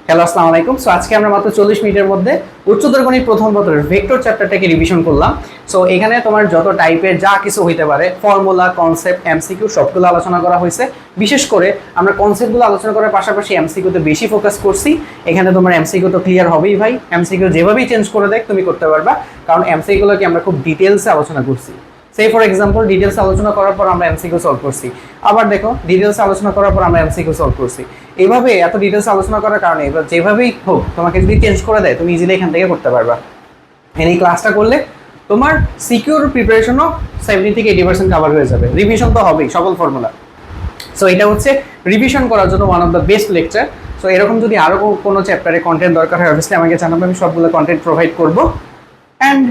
Hello, আসসালামু আলাইকুম। So আজকে আমরা মাত্র 40 মিনিটের মধ্যে উচ্চতর গণিত প্রথম পত্রের ভেক্টর চ্যাপ্টারটাকে রিভিশন করলাম। সো এখানে তোমার যত টাইপের যা কিছু হইতে পারে, ফর্মুলা, কনসেপ্ট, এমসিকিউ সবগুলো আলোচনা করা হয়েছে। বিশেষ করে আমরা কনসেপ্টগুলো আলোচনা করার পাশাপাশি এমসিকিউতে বেশি ফোকাস করছি। এখানে তোমার এমসিকিউ তো ক্লিয়ার হবেই ভাই, এমসিকিউ যেভাবেই চেঞ্জ করে দেখ তুমি করতে পারবা, কারণ এমসিকিউগুলোকে আমরা খুব ডিটেলসে আলোচনা করছি। সে ফর এক্সাম্পল, ডিটেলস আলোচনা করার পর আমরা এমসিকিউ সলভ করছি। আবার দেখো, ডিটেলস আলোচনা করার পর আমরা এমসিকিউ সলভ করছি। এইভাবে এত ডিটেলস আলোচনা করার কারণে এবার যেভাবেই হোক তোমাকে যদি চেঞ্জ করে দেয় তুমি ইজিলি এখান থেকে করতে পারবা। এই ক্লাসটা করলে তোমার সিকিউর প্রিপারেশনও 70 থেকে 80% কাভার হয়ে যাবে। রিভিশন তো হবেই সকল ফর্মুলা। সো এটা হচ্ছে রিভিশন করার জন্য one of the best lecture. So এরকম যদি আরও কোনো চ্যাপ্টারে কন্টেন্ট দরকার হয় অবভিয়াসলি আমাকে জানাবে, আমি সবগুলো কন্টেন্ট প্রোভাইড করবো। অ্যান্ড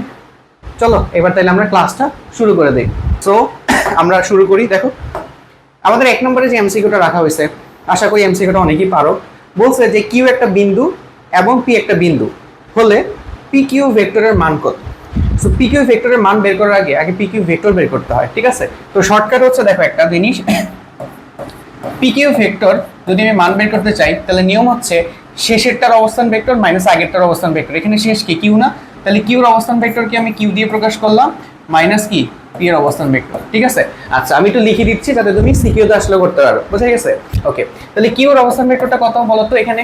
চলো এবার তাহলে আমরা ক্লাসটা শুরু করে দিই। সো আমরা শুরু করি। দেখো আমাদের 1 নম্বরে যে এমসিকিউটা রাখা হয়েছে, আশা করি এমসিকিউটা অনেকেই পারো। বলছে যে কিউ একটা বিন্দু এবং পি একটা বিন্দু হলে পি কিউ ভেক্টরের মান কত। সো পি কিউ ভেক্টরের মান বের করার আগে পি কিউ ভেক্টর বের করতে হয়, ঠিক আছে? তো শর্টকাট হচ্ছে, দেখো একটা জিনিস, পি কিউ ভেক্টর যদি আমি মান বের করতে চাই তাহলে নিয়ম হচ্ছে শেষেরটার অবস্থান ভেক্টর মাইনাস আগেরটার অবস্থান ভেক্টর। এখানে শেষ কি কিউ না, তাহলে কিউর অবস্থান ভেক্টরকে আমি কিউ দিয়ে প্রকাশ করলাম, মাইনাস কি পি এর অবস্থান ভেক্টর, ঠিক আছে? আচ্ছা আমি একটু লিখে দিচ্ছি যাতে তুমি সিকিউতে আসলে করতে পারো, বুঝা গেছে? ওকে, তাহলে কিউর অবস্থান ভেক্টরটা কত বলো তো? এখানে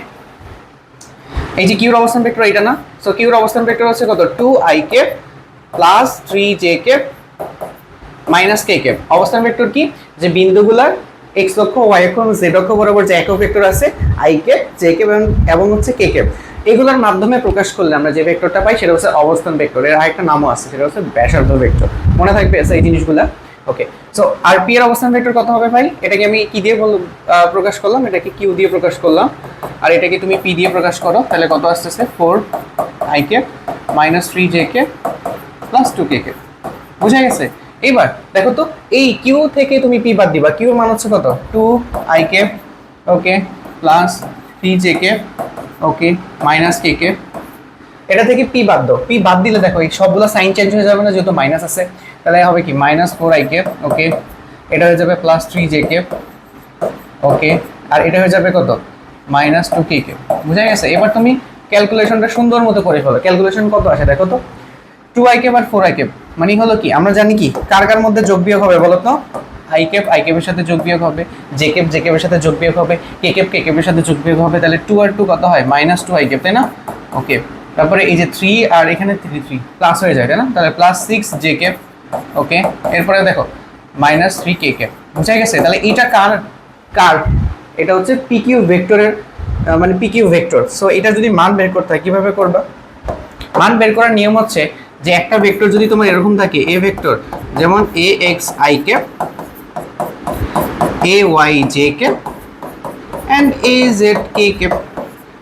এই যে কিউর অবস্থান ভেক্টর এটা না, সো কিউর অবস্থান ভেক্টর হচ্ছে কত? 2i কে প্লাস 3j কে মাইনাস k কে। অবস্থান ভেক্টর কি? যে বিন্দুগুলার x অক্ষ, y অক্ষ এবং z অক্ষ বরাবর যে একক ভেক্টর আছে i কে, j কে এবং হচ্ছে k কে, এগুলোর মাধ্যমে প্রকাশ করলে আমরা যে ভেক্টরটা পাই সেটা হচ্ছে অবস্থান ভেক্টর। এর আরেকটা নামও আছে, সেটা হচ্ছে ব্যাসার্ধ ভেক্টর। মনে থাকবে এই জিনিসগুলা? ওকে, সো আর পি এর অবস্থান ভেক্টর কত হবে ভাই? এটাকে আমি কি দিয়ে প্রকাশ করলাম? এটাকে কিউ দিয়ে প্রকাশ করলাম, আর এটাকে তুমি পি দিয়ে প্রকাশ করো, তাহলে কত আসতেছে? 4i কে minus 3j k plus 2k কে। বুঝা গেছে? এবার দেখো তো, এই কিউ থেকে তুমি পি বাদ দিবা, কিউর মান হচ্ছে কত? 2i কে, ওকে, প্লাস 3j কে, ওকে, মাইনাস k কে। এটা থেকে পি বাদ দাও, পি বাদ দিলে দেখো এই সবগুলো সাইন চেঞ্জ হয়ে যাবে না, যেহেতু মাইনাস আছে। তাহলে হবে কি? মাইনাস 4i কে, ওকে, এটা হয়ে যাবে প্লাস 3j কে, ওকে, আর এটা হয়ে যাবে কত? মাইনাস 2k কে। বুঝা গেছে? এবার তুমি ক্যালকুলেশনটা সুন্দর মতো করে ফেলো। ক্যালকুলেশন কত আসে দেখো তো, 2i কে আর 4i কে, মানে হলো কি? আমরা জানি কি কার কার মধ্যে যোগ বিয়োগ হবে বলো তো? i ক্যাপ এর সাথে যোগ বিয়োগ হবে, j ক্যাপ এর সাথে যোগ বিয়োগ হবে, k ক্যাপ এর সাথে যোগ বিয়োগ হবে। তাহলে 2 আর 2 কত হয়? মাইনাস 2i ক্যাপ, তাই না? ওকে, তারপরে এই যে 3 আর এখানে 3 প্লাস হয়ে যায়, তাই না? তাহলে প্লাস 6j ক্যাপ, ওকে, এরপরে দেখো মাইনাস 3k ক্যাপ। বুঝা গেছে? তাহলে এটা কার কার এটা হচ্ছে পি কিউ ভেক্টরের, মানে পি কিউ ভেক্টর। সো এটা যদি মান বের করতে হয় কিভাবে করবা? মান বের করার নিয়ম হচ্ছে যে একটা ভেক্টর যদি তোমার এরকম থাকে, এ ভেক্টর যেমন axi কে, ayj কে এন্ড azk কে,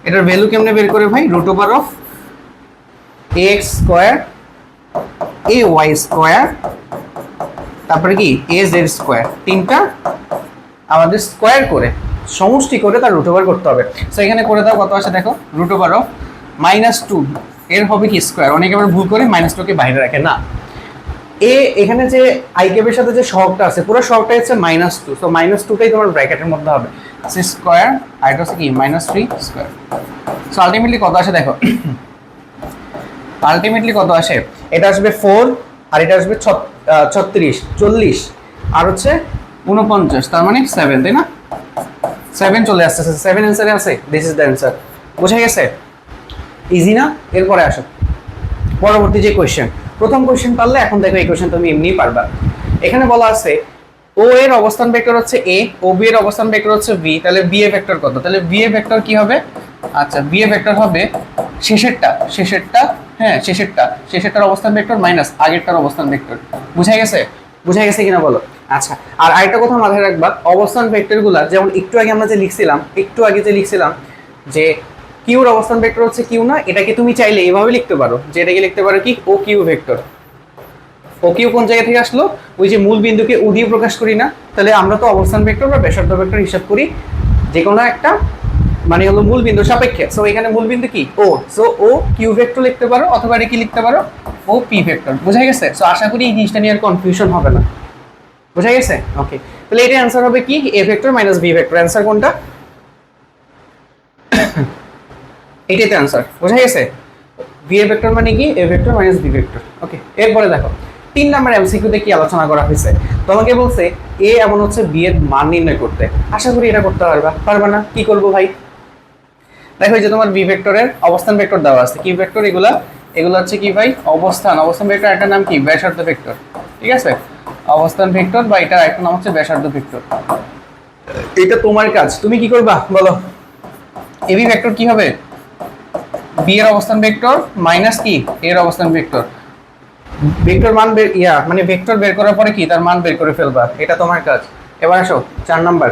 এটার ভ্যালু কেমনে বের করে ভাই? Root over of ax square ay square তারপরে কি az স্কয়ার, তিনটা আমাদের স্কয়ার করে সমষ্টি করে তার রুট ওভার করতে হবে। সো এখানে করে দাও, কত আসে দেখো? রুট ওভার অফ মাইনাস 2 এর হবে কি স্কয়ার। অনেকে আবার ভুল করে মাইনাস 2 কে বাইরে রাখে না। এ এখানে যে i ক্যাপের সাথে যে সহগটা আছে পুরো সহগটা হচ্ছে মাইনাস 2, সো মাইনাস 2টাই তোমার ব্র্যাকেটের মধ্যে হবে, সি স্কয়ার, আর এটা হচ্ছে কি মাইনাস 3 স্কয়ার। সো আলটিমেটলি কত আসে দেখো? আলটিমেটলি কত আসে? এটা আসবে 4 আর এটা আসবে 36, 40 আর হচ্ছে 49, তার মানে 7, তাই না? 7 চলে আসতেছে, 7 অ্যান্সারে আছে। This is the answer. বুঝা গেছে? ইজি না? এরপরে আসো পরবর্তী যে কোয়েশ্চেন। প্রথম কোয়েশ্চেন পারলে, এখন দেখো এই কোয়েশ্চেন তুমি এমনিই পারবা। এখানে বলা আছে ও এর অবস্থান ভেক্টর হচ্ছে a, ও বি এর অবস্থান ভেক্টর হচ্ছে b, তাহলে b এ ভেক্টর কত? তাহলে b এ ভেক্টর কি হবে? আচ্ছা, b এ ভেক্টর হবে শেষেরটার অবস্থান ভেক্টর মাইনাস আগেরটার অবস্থান ভেক্টর। বুঝাই গেছে? বুঝাই গেছে কিনা বলো? আচ্ছা, আর আরেকটা কথা মাথায় রাখবা, অবস্থান ভেক্টরগুলো যেমন একটু আগে আমরা যে লিখছিলাম যে কিউর অবস্থান ভেক্টর হচ্ছে কিউ না, এটাকে তুমি চাইলে এইভাবে লিখতে পারো, যে এটাকে লিখতে পারো কি ও কিউ ভেক্টর। ও কিউ কোন জায়গা থেকে আসলো? ওই যে মূল বিন্দুকে ও দিয়ে প্রকাশ করি না, তাহলে আমরা তো অবস্থান ভেক্টর বা ব্যাসার্ধ ভেক্টর হিসাব করি যে কোনো একটা, মানে হলো মূল বিন্দু সাপেক্ষে। সো এখানে মূল বিন্দু কি? O, so O Q vector লিখতে পারো, অথবা এটা কি লিখতে পারো? O P vector. বুঝা গেছে? সো আশা করি এই জিনিসটা নিয়ে আর কনফিউশন হবে না। বুঝা গেছে? ওকে, তাহলে এটা অ্যান্সার হবে কি? A vector minus B vector. Answer কোনটা? এটাই তো অ্যান্সার, বোঝা গেছে? ভি এ ভেক্টর মানে কি, A vector minus B vector. Okay, এরপরে দেখো 3 নাম্বার এমসিকিউতে কি আলোচনা করা হয়েছে। তোমাকে বলছে এ এমন হচ্ছে বি এর মান নির্ণয় করতে। আশা করি এটা করতে পারবা না? কি করবো ভাই? দেখো এই যে তোমার বি ভেক্টরের অবস্থান ভেক্টর দেওয়া আছে। কি ভেক্টর এগুলা? এগুলো হচ্ছে কি ভাই? অবস্থান ভেক্টর, একটা নাম কি ব্যাসার্ধ ভেক্টর, ঠিক আছে? অবস্থান ভেক্টর বা এটা একটা নাম হচ্ছে ব্যাসার্ধ ভেক্টর। এটা তোমার কাজ, তুমি কি করবা বলো? এবি ভেক্টর কি হবে? বি এর অবস্থান ভেক্টর মাইনাস কি এর অবস্থান ভেক্টর। ভেক্টর মান বের মানে ভেক্টর বের করার পরে কি তার মান বের করে ফেলবা, এটা তোমার কাজ। এবার আসো 4 নাম্বার,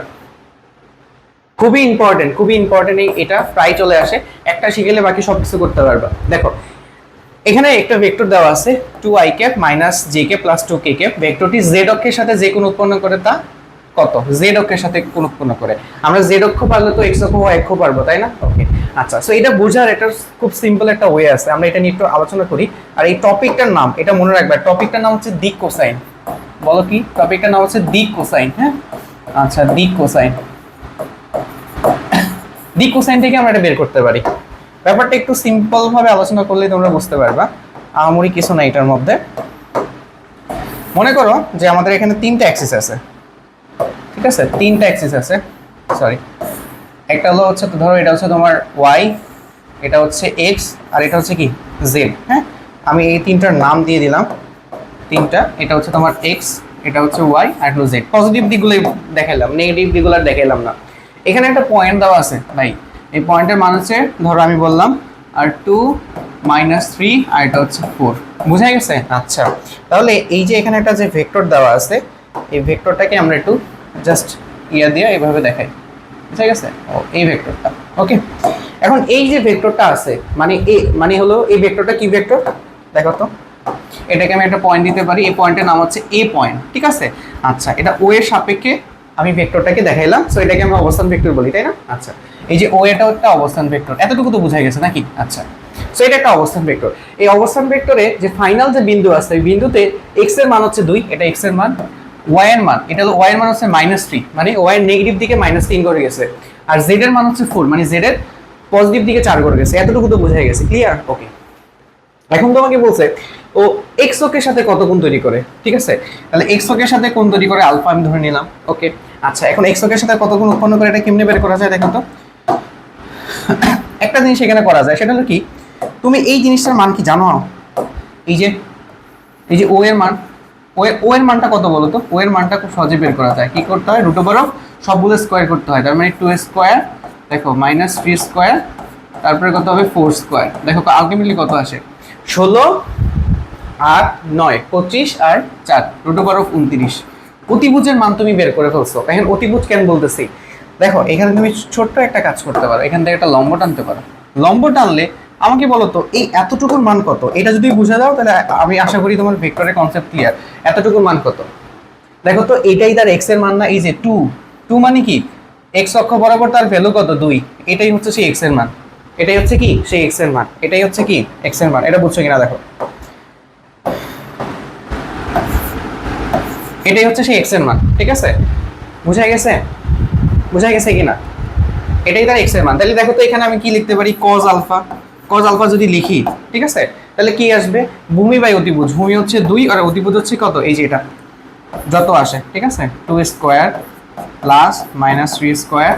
খুবই ইম্পর্টেন্ট এটা প্রায় চলে আসে, একটা শিখলে বাকি সবকিছু করতে পারবা। দেখো এখানে একটা ভেক্টর দেওয়া আছে 2i cap minus J k plus 2k cap. ভেক্টরটি z অক্ষের সাথে যে কোণ উৎপন্ন করে তা কত? z অক্ষের সাথে কোণ উৎপন্ন করে। আমরা z অক্ষ পারলে তো x অক্ষ y অক্ষ পারবো, তাই না? ওকে, আচ্ছা, সো এটা বোঝার একটা খুব সিম্পল একটা ওয়ে আছে, আমরা এটা নিয়ে একটু আলোচনা করি। আর এই টপিকটার নাম, এটা মনে রাখবে, টপিকটার নাম হচ্ছে দিক কোসাইন। বলো কি টপিকটার নাম? হচ্ছে দিক কোসাইন। হ্যাঁ, আচ্ছা, দিক কোসাইন। দিক কোসাইন থেকে আমরা এটা বের করতে পারি। ব্যাপারটা একটু সিম্পল ভাবে আলোচনা করলে তোমরা বুঝতে পারবা, আমারই কিছু না এটার মধ্যে। মনে করো যে আমাদের এখানে 3টা অ্যাক্সিস আছে, ঠিক আছে? 3টা অ্যাক্সিস আছে, সরি, একটা হলো হচ্ছে, ধরো এটা হচ্ছে তোমার y, এটা হচ্ছে x, আর এটা হচ্ছে কি z। হ্যাঁ, আমি এই 3টার নাম দিয়ে দিলাম। 3টা, এটা হচ্ছে তোমার x, এটা হচ্ছে y, আর হলো z। পজিটিভ দিকগুলোই দেখাইলাম, নেগেটিভ দিকগুলো আর দেখাইলাম না। এখানে একটা পয়েন্ট দেওয়া আছে ভাই, এই পয়েন্টের মান হচ্ছে, ধরো আমি বললাম আর 2 মাইনাস 3, আর এটা হচ্ছে 4। বুঝা গেছে? আচ্ছা, তাহলে এই যে এখানে একটা যে ভেক্টর দেওয়া আছে, এই ভেক্টরটাকে আমরা একটু জাস্ট দিয়ে এইভাবে দেখাই। বুঝা গেছে? ও, এই ভেক্টরটা। ওকে, এখন এই যে ভেক্টরটা আছে, মানে মানে হলো এই ভেক্টরটা কি ভেক্টর দেখো তো। এটাকে আমি একটা পয়েন্ট দিতে পারি, এই পয়েন্টের নাম হচ্ছে এ পয়েন্ট, ঠিক আছে? আচ্ছা, এটা ও এর সাপেক্ষে আমি ভেক্টরটাকে দেখাইলাম, সো এটাকে আমরা অবস্থান ভেক্টর বলি, তাই না? আচ্ছা, এই যে ও এটাও একটা অবস্থান ভেক্টর, এতটুকু তো বোঝা গেছে নাকি? আচ্ছা, সো এটা একটা অবস্থান ভেক্টর। এই অবস্থান ভেক্টরে যে ফাইনাল যে বিন্দু আছে, এই বিন্দুতে এক্স এর মান হচ্ছে 2, এটা এক্স এর মান। ওয়াই এর মান, এটা হলো ওয়াই এর মান হচ্ছে -3, মানে ওয়াই এর নেগেটিভ দিকে -3 করে গেছে। আর জেড এর মান হচ্ছে 4, মানে জেড এর পজিটিভ দিকে 4 করে গেছে। এতটুকু তো বোঝা গেছে, ক্লিয়ার? ওকে, এখন তোমাকে বলছে ও এক্স অক্ষের সাথে কত কোণ তৈরি করে, ঠিক আছে? তাহলে এক্স অক্ষের সাথে কোণ তৈরি করে আলফা আমি ধরে নিলাম। ওকে, আচ্ছা, এখন এক্স অক্ষের সাথে কত কোণ উৎপন্ন করে এটা কেমনে বের করা যায় দেখো তো। একটা জিনিস এখানে করা যায়, সেটা হলো কি, তুমি এই জিনিসটার মান কি জানো? এই যে ও এর মান, ও এর মানটা কত বলো তো? ও এর মানটা খুব সহজে বের করা যায়। কি করতে হয়? রুট ওভার অফ সবগুলো স্কোয়ার করতে হয়। তার মানে 2 স্কোয়ার, দেখো -3 স্কোয়ার, তারপরে কত হবে 4 স্কোয়ার। দেখো আলটিমেটলি কত আসে? 16 আর 9 25 আর 4 রুট ওভার অফ 29। অতিভুজের মান তুমি বের করে ফেলছো। এখন অতিভুজ কেন বলতেছি, দেখো এখানে তুমি ছোট্ট একটা কাজ করতে পারো, এখান থেকে একটা লম্ব টানতে পারো। লম্ব টানলে আমাকে বলো তো এই এতটুকুর মান কত? এটা যদি বুঝে দাও তাহলে আমি আশা করি তোমার ভেক্টরের কনসেপ্ট ক্লিয়ার। এতটুকুর মান কত দেখো তো, এটাই তার এক্স এর মান না? এই যে 2 মানে কি, এক্স অক্ষ বরাবর তার ভ্যালু কত? 2। এটাই হচ্ছে সেই এক্স এর মান, এটাই হচ্ছে কি সেই এক্স এর মান, এটাই হচ্ছে কি এক্স এর মান। এটা বুঝছো কিনা দেখো, এটাই হচ্ছে সেই এক্স এর মান, ঠিক আছে? বুঝা গেছে কিনা? এটাই তার এক্স এর মান। তাহলে দেখো তো এখানে আমি কি লিখতে পারি? cos আলফা যদি লিখি, ঠিক আছে, তাহলে কি আসবে? ভূমি বাই অতিভুজ। ভূমি হচ্ছে 2 আর অতিভুজ হচ্ছে কত? এই যে এটা যত আসে, ঠিক আছে, 2 square plus -3 square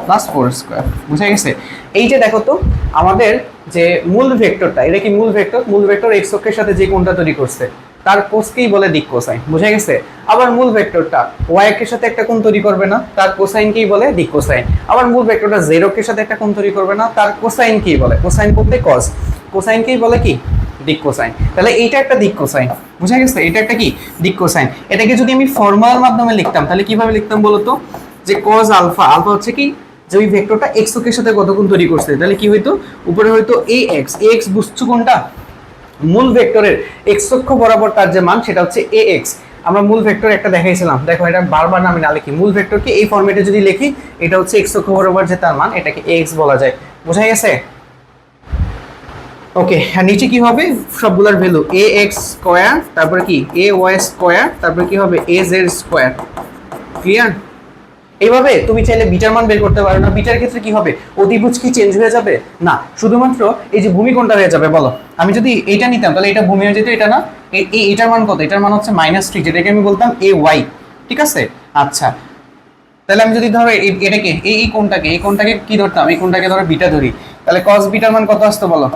plus 4 square. বুঝা গেছে? এই যে দেখো তো আমাদের যে মূল ভেক্টরটা, এটা কি মূল ভেক্টর? মূল ভেক্টর এক্স অক্ষের সাথে যে কোণটা তৈরি করছে তার কোসকেই বলে দিক কোসাইন। বুঝা গেছে? আবার মূল ভেক্টরটা ওয়াই অক্ষের সাথে একটা কোণ তৈরি করবে না, তার কোসাইনকেই বলে দিক কোসাইন। আবার মূল ভেক্টরটা জেড অক্ষের সাথে একটা কোণ তৈরি করবে না, তার কোসাইনকেই বলে, কোসাইন বলতে কস, কোসাইনকেই বলে কি দিক কোসাইন। তাহলে এইটা একটা দিক কোসাইন। বুঝা গেছে? এটা একটা কি দিক কোসাইন। এটাকে যদি আমি ফর্মুলার মাধ্যমে লিখতাম তাহলে কিভাবে লিখতাম বলতো? যে cos আলফা, আলফা হচ্ছে কি যে ওই ভেক্টরটা এক্স অক্ষের সাথে কত কোণ তৈরি করছে, তাহলে কি হইতো? উপরে হয়তো ax বুঝছো কোনটা? মূল ভেক্টরের এক্স অক্ষ বরাবর তার যে মান সেটা হচ্ছে ax। আমরা মূল ভেক্টর একটা দেখাইছিলাম, দেখো এটা বারবার আমি না লিখি, মূল ভেক্টরকে এই ফরম্যাটে যদি লিখি, এটা হচ্ছে এক্স অক্ষ বরাবর যে তার মান, এটাকে ax বলা যায়। বোঝা গেছে? ওকে, আর নিচে কি হবে? সবগুলোর ভ্যালু ax স্কয়ার, তারপরে কি ay স্কয়ার, তারপরে কি হবে az স্কয়ার। ক্লিয়ার? এইভাবে তুমি চাইলে বিটার মান বের করতে পারো না। বিটার ক্ষেত্রে কি হবে, অতিভুজ কি চেঞ্জ হয়ে যাবে না, শুধুমাত্র এই যে ভূমি কোনটা হয়ে যাবে বলো। আমি যদি এটা নিতাম তাহলে এটা ভূমি হয়ে যেত, এটা না। এটার মান কত, এটার মান হচ্ছে -3, যেটাকে আমি বলতাম এ ওয়াই, ঠিক আছে। আচ্ছা তাহলে আমি যদি ধরো এটাকে এই কোনটাকে কি ধরতাম, এই কোনটাকে ধরো বিটা ধরি, তাহলে cos বিটার মান কত আসতো বলো।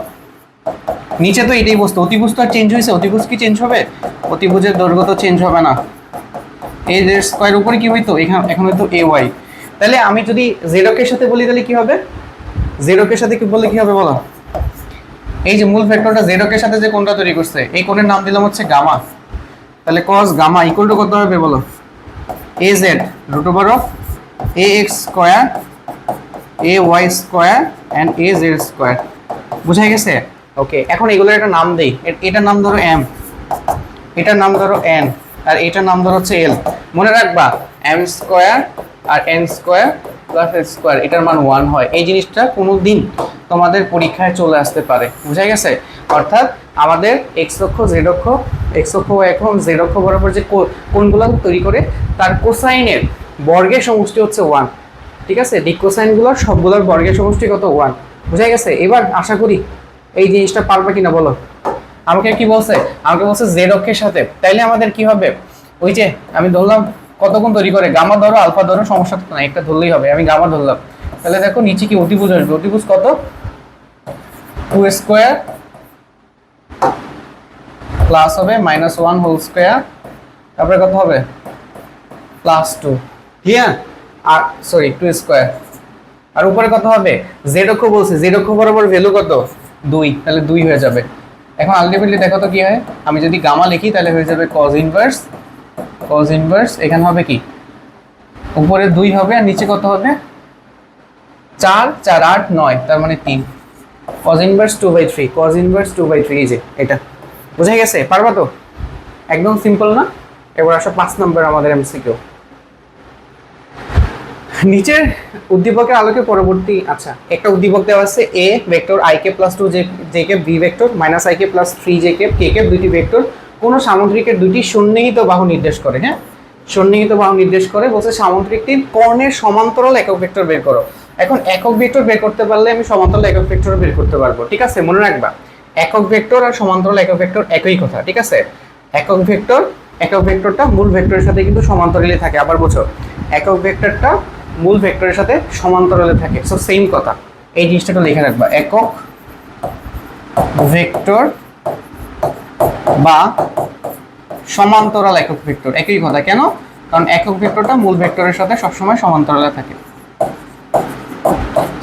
নিচে তো এটাই বস্তু, অতিভুজ তো আর চেঞ্জ হয়েছে, অতিভুজ কি চেঞ্জ হবে, অতিভুজের দৈর্ঘ্য তো চেঞ্জ হবে না। এই যে স্কয়ার উপরে কি হইতো, এখন হয়তো এ ওয়াই। তাহলে আমি যদি জেডকের সাথে বলি তাহলে কি হবে, জেডকের সাথে কি বললে কি হবে বলো। এই যে মূল ভেক্টরটা জেডকের সাথে যে কোণটা তৈরি করছে, এই কোণের নাম দিলাম হচ্ছে গামা। তাহলে cos গামা ইকুয়াল টু কত হবে বলো, A Z root over of A X square A Y square and A Z square. বুঝা গেছে? ওকে, এখন এগুলোর একটা নাম দেই। এটার নাম ধরো এম, এটার নাম ধরো এন, আর এটার নাম ধরো হচ্ছে এল। মনে রাখবা এম স্কয়ার আর N square plus L square এটার মান 1 হয়। এই জিনিসটা কোনোদিন তোমাদের পরীক্ষায় চলে আসতে পারে। বুঝা গেছে? অর্থাৎ আমাদের এক্স অক্ষ জেড অক্ষ, এক্স অক্ষ এখন জেড অক্ষ বরাবর যে কোণগুলো তৈরি করে তার কোসাইনের বর্গের সমষ্টি হচ্ছে 1, ঠিক আছে। দিক কোসাইনগুলোর সবগুলোর বর্গের সমষ্টি কত, 1। বুঝা গেছে? এবার আশা করি এই জিনিসটা পারবে কিনা বলো। আমাকে কি বলছে, আমাকে বলছে জেড অক্ষের সাথে, তাইলে আমাদের কি হবে, ওই যে আমি ধরলাম কত কোণ তৈরি করে, গামা ধরো আলফা ধরো, সমস্যা তো না, একটা ধরলেই হবে। আমি গামা ধরলাম, তাহলে দেখো নিচে কি অতিভুজ আসবে, অতিভুজ কত, 2 স্কয়ার প্লাস হবে -1 হোল স্কয়ার, তারপরে কত হবে +2, ক্লিয়ার। আর সরি 2 স্কয়ার, আর উপরে কত হবে, জেড অক্ষ বলছে, জেড অক্ষ বরাবর ভ্যালু কত 2, তাহলে 2 হয়ে যাবে। এখন আলটিমেটলি দেখো তো কি হয়, আমি যদি গামা লিখি তাহলে হয়ে যাবে cos ইনভার্স, এখানে হবে কি উপরে 2 হবে আর নিচে কত হবে 4 4 8 9, তার মানে 3, cos ইনভার্স 2/3, cos ইনভার্স 2/3, এই যে এটা। বুঝা গেছে? পারবা তো? একদম সিম্পল না? এবার আসো 5 নম্বর আমাদের এমসিকিউ। নিচের উদ্দীপকের আলোকে পরবর্তী, আচ্ছা একটা উদ্দীপক দেওয়া আছে a vector ik + 2 jk b vector -ik + 3 jk kk দুইটি ভেক্টর কোন সামুদ্রিকের দুইটি সন্নিহিত বাহু নির্দেশ করে। হ্যাঁ, সন্নিহিত বাহু নির্দেশ করে, বলছে সামুদ্রিকটির কর্ণের সমান্তরাল একক ভেক্টর বের করো। এখন একক ভেক্টর বের করতে পারলে আমি সমান্তরাল একক ভেক্টর বের করতে পারবো, ঠিক আছে। মনে রাখবা একক ভেক্টর আর সমান্তরাল একক ভেক্টর একই কথা, ঠিক আছে। একক ভেক্টরটা মূল ভেক্টরের সাথে কিন্তু সমান্তরালে থাকে। আবার বোঝো, একক ভেক্টরটা মূল ভেক্টরের সাথে সমান্তরালে থাকে, সো সেম কথা। এই জিনিসটা লিখে রাখবা, একক ভেক্টর বা সমান্তরাল একক ভেক্টর একই কথা। কেন? কারণ একক ভেক্টরটা মূল ভেক্টরের সাথে সবসময় সমান্তরালে থাকে,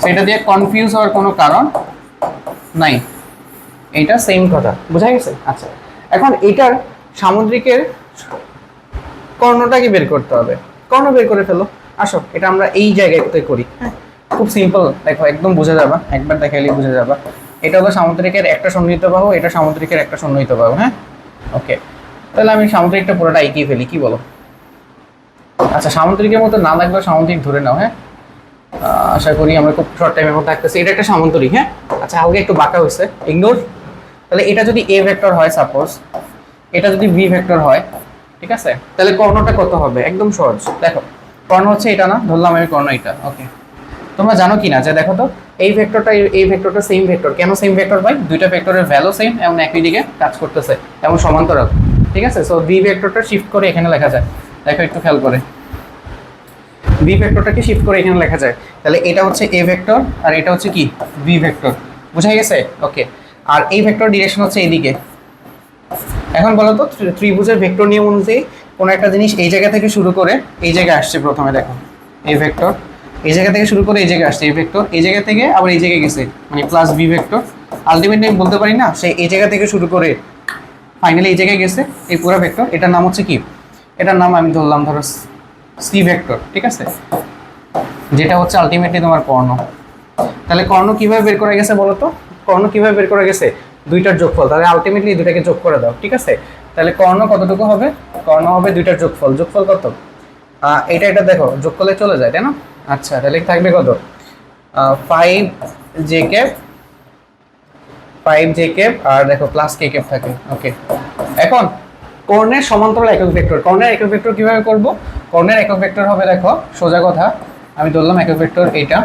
সেটা দিয়ে কনফিউজ হওয়ার কোনো কারণ নাই, এইটা সেম কথা। বুঝা গেছে? আচ্ছা, এখন এটার সামুদ্রিকের কর্ণটাকে বের করতে হবে। কর্ণ বের করে ফেলো, আসো এটা আমরা এই জায়গাতে করি। হ্যাঁ, খুব সিম্পল, দেখো একদম বুঝে যাবা, একবার দেখাইলে বুঝে যাবা। এটা হলো সামুদ্রিকের একটা সন্নিহিত বাহু, এটা সামুদ্রিকের একটা সন্নিহিত বাহু। হ্যাঁ, ওকে, তাহলে আমি সামুদ্রিকটা পুরোটা এঁকে ফেলি, কি বলো? আচ্ছা, সামুদ্রিকের মতো না লাগবে, সামুদ্রিক ধরে নাও। হ্যাঁ, আশা করি আমরা খুব শর্ট টাইমের মধ্যে থাকতেছি। এটা একটা সামুদ্রিক। হ্যাঁ, আচ্ছা হালকা একটু বাঁকা হয়েছে, ইগনোর। তাহলে এটা যদি এ ভেক্টর হয়, সাপোজ এটা যদি বি ভেক্টর হয়, ঠিক আছে, তাহলে কর্ণটা কত হবে? একদম সহজ, দেখো কর্ণ হচ্ছে এটা না, ধরলাম আমি কর্ণ এটা। ওকে, তোমরা জানো কি না যে দেখো তো এই ভেক্টরটা সেম ভেক্টর। কেন সেম ভেক্টর ভাই? দুইটা ভেক্টরের ভ্যালু সেম এবং একই দিকে কাজ করতেছে এবং সমান্তরাল, ঠিক আছে। সো বি ভেক্টরটা শিফট করে এখানে লেখা যায়, দেখো একটু খেয়াল করে, বি ভেক্টরটাকে শিফট করে এখানে লেখা যায়। তাহলে এটা হচ্ছে এ ভেক্টর আর এটা হচ্ছে কি বি ভেক্টর। বুঝা গেছে? ওকে, আর এই ভেক্টর ডিরেকশন হচ্ছে এইদিকে। এখন বলো তো ত্রিভুজের ভেক্টর নিয়ম অনুযায়ী কোনো একটা জিনিস এই জায়গা থেকে শুরু করে এই জায়গায় আসছে, প্রথমে দেখো এই ভেক্টর এই জায়গা থেকে শুরু করে এই জায়গায় আসছে, এই ভেক্টর এই জায়গা থেকে আবার এই জায়গায় গেছে, মানে প্লাস বি ভেক্টর। আলটিমেটলি আমি বলতে পারি না সে এই জায়গা থেকে শুরু করে ফাইনালি এই জায়গায় গেছে, এই পুরো ভেক্টর। এটার নাম হচ্ছে কি, এটার নাম আমি ধরলাম ধরো সি ভেক্টর, ঠিক আছে, যেটা হচ্ছে আলটিমেটলি তোমার কর্ণ। তাহলে কর্ণ কিভাবে বের করা গেছে বলো তো? কর্ণ কিভাবে বের করা গেছে? দুইটার যোগফল। তাহলে আলটিমেটলি দুটাকে যোগ করে দাও, ঠিক আছে। তাহলে কর্ণ কতটুকু হবে? কর্ণ হবে দুইটার যোগফল। যোগফল কত? এটা দেখো যোগ করলে চলে যায়, তাই না? আচ্ছা, তাহলে থাকবে কত? 5 j ক্যাপ আর দেখো প্লাস কে ক্যাপ থাকে। ওকে, এখন কর্ণের সমান্তরাল একক ভেক্টর। কর্ণের একক ভেক্টর কিভাবে করব? কর্ণের একক ভেক্টর হবে, দেখো সোজা কথা, আমি ধরলাম একক ভেক্টর এটা,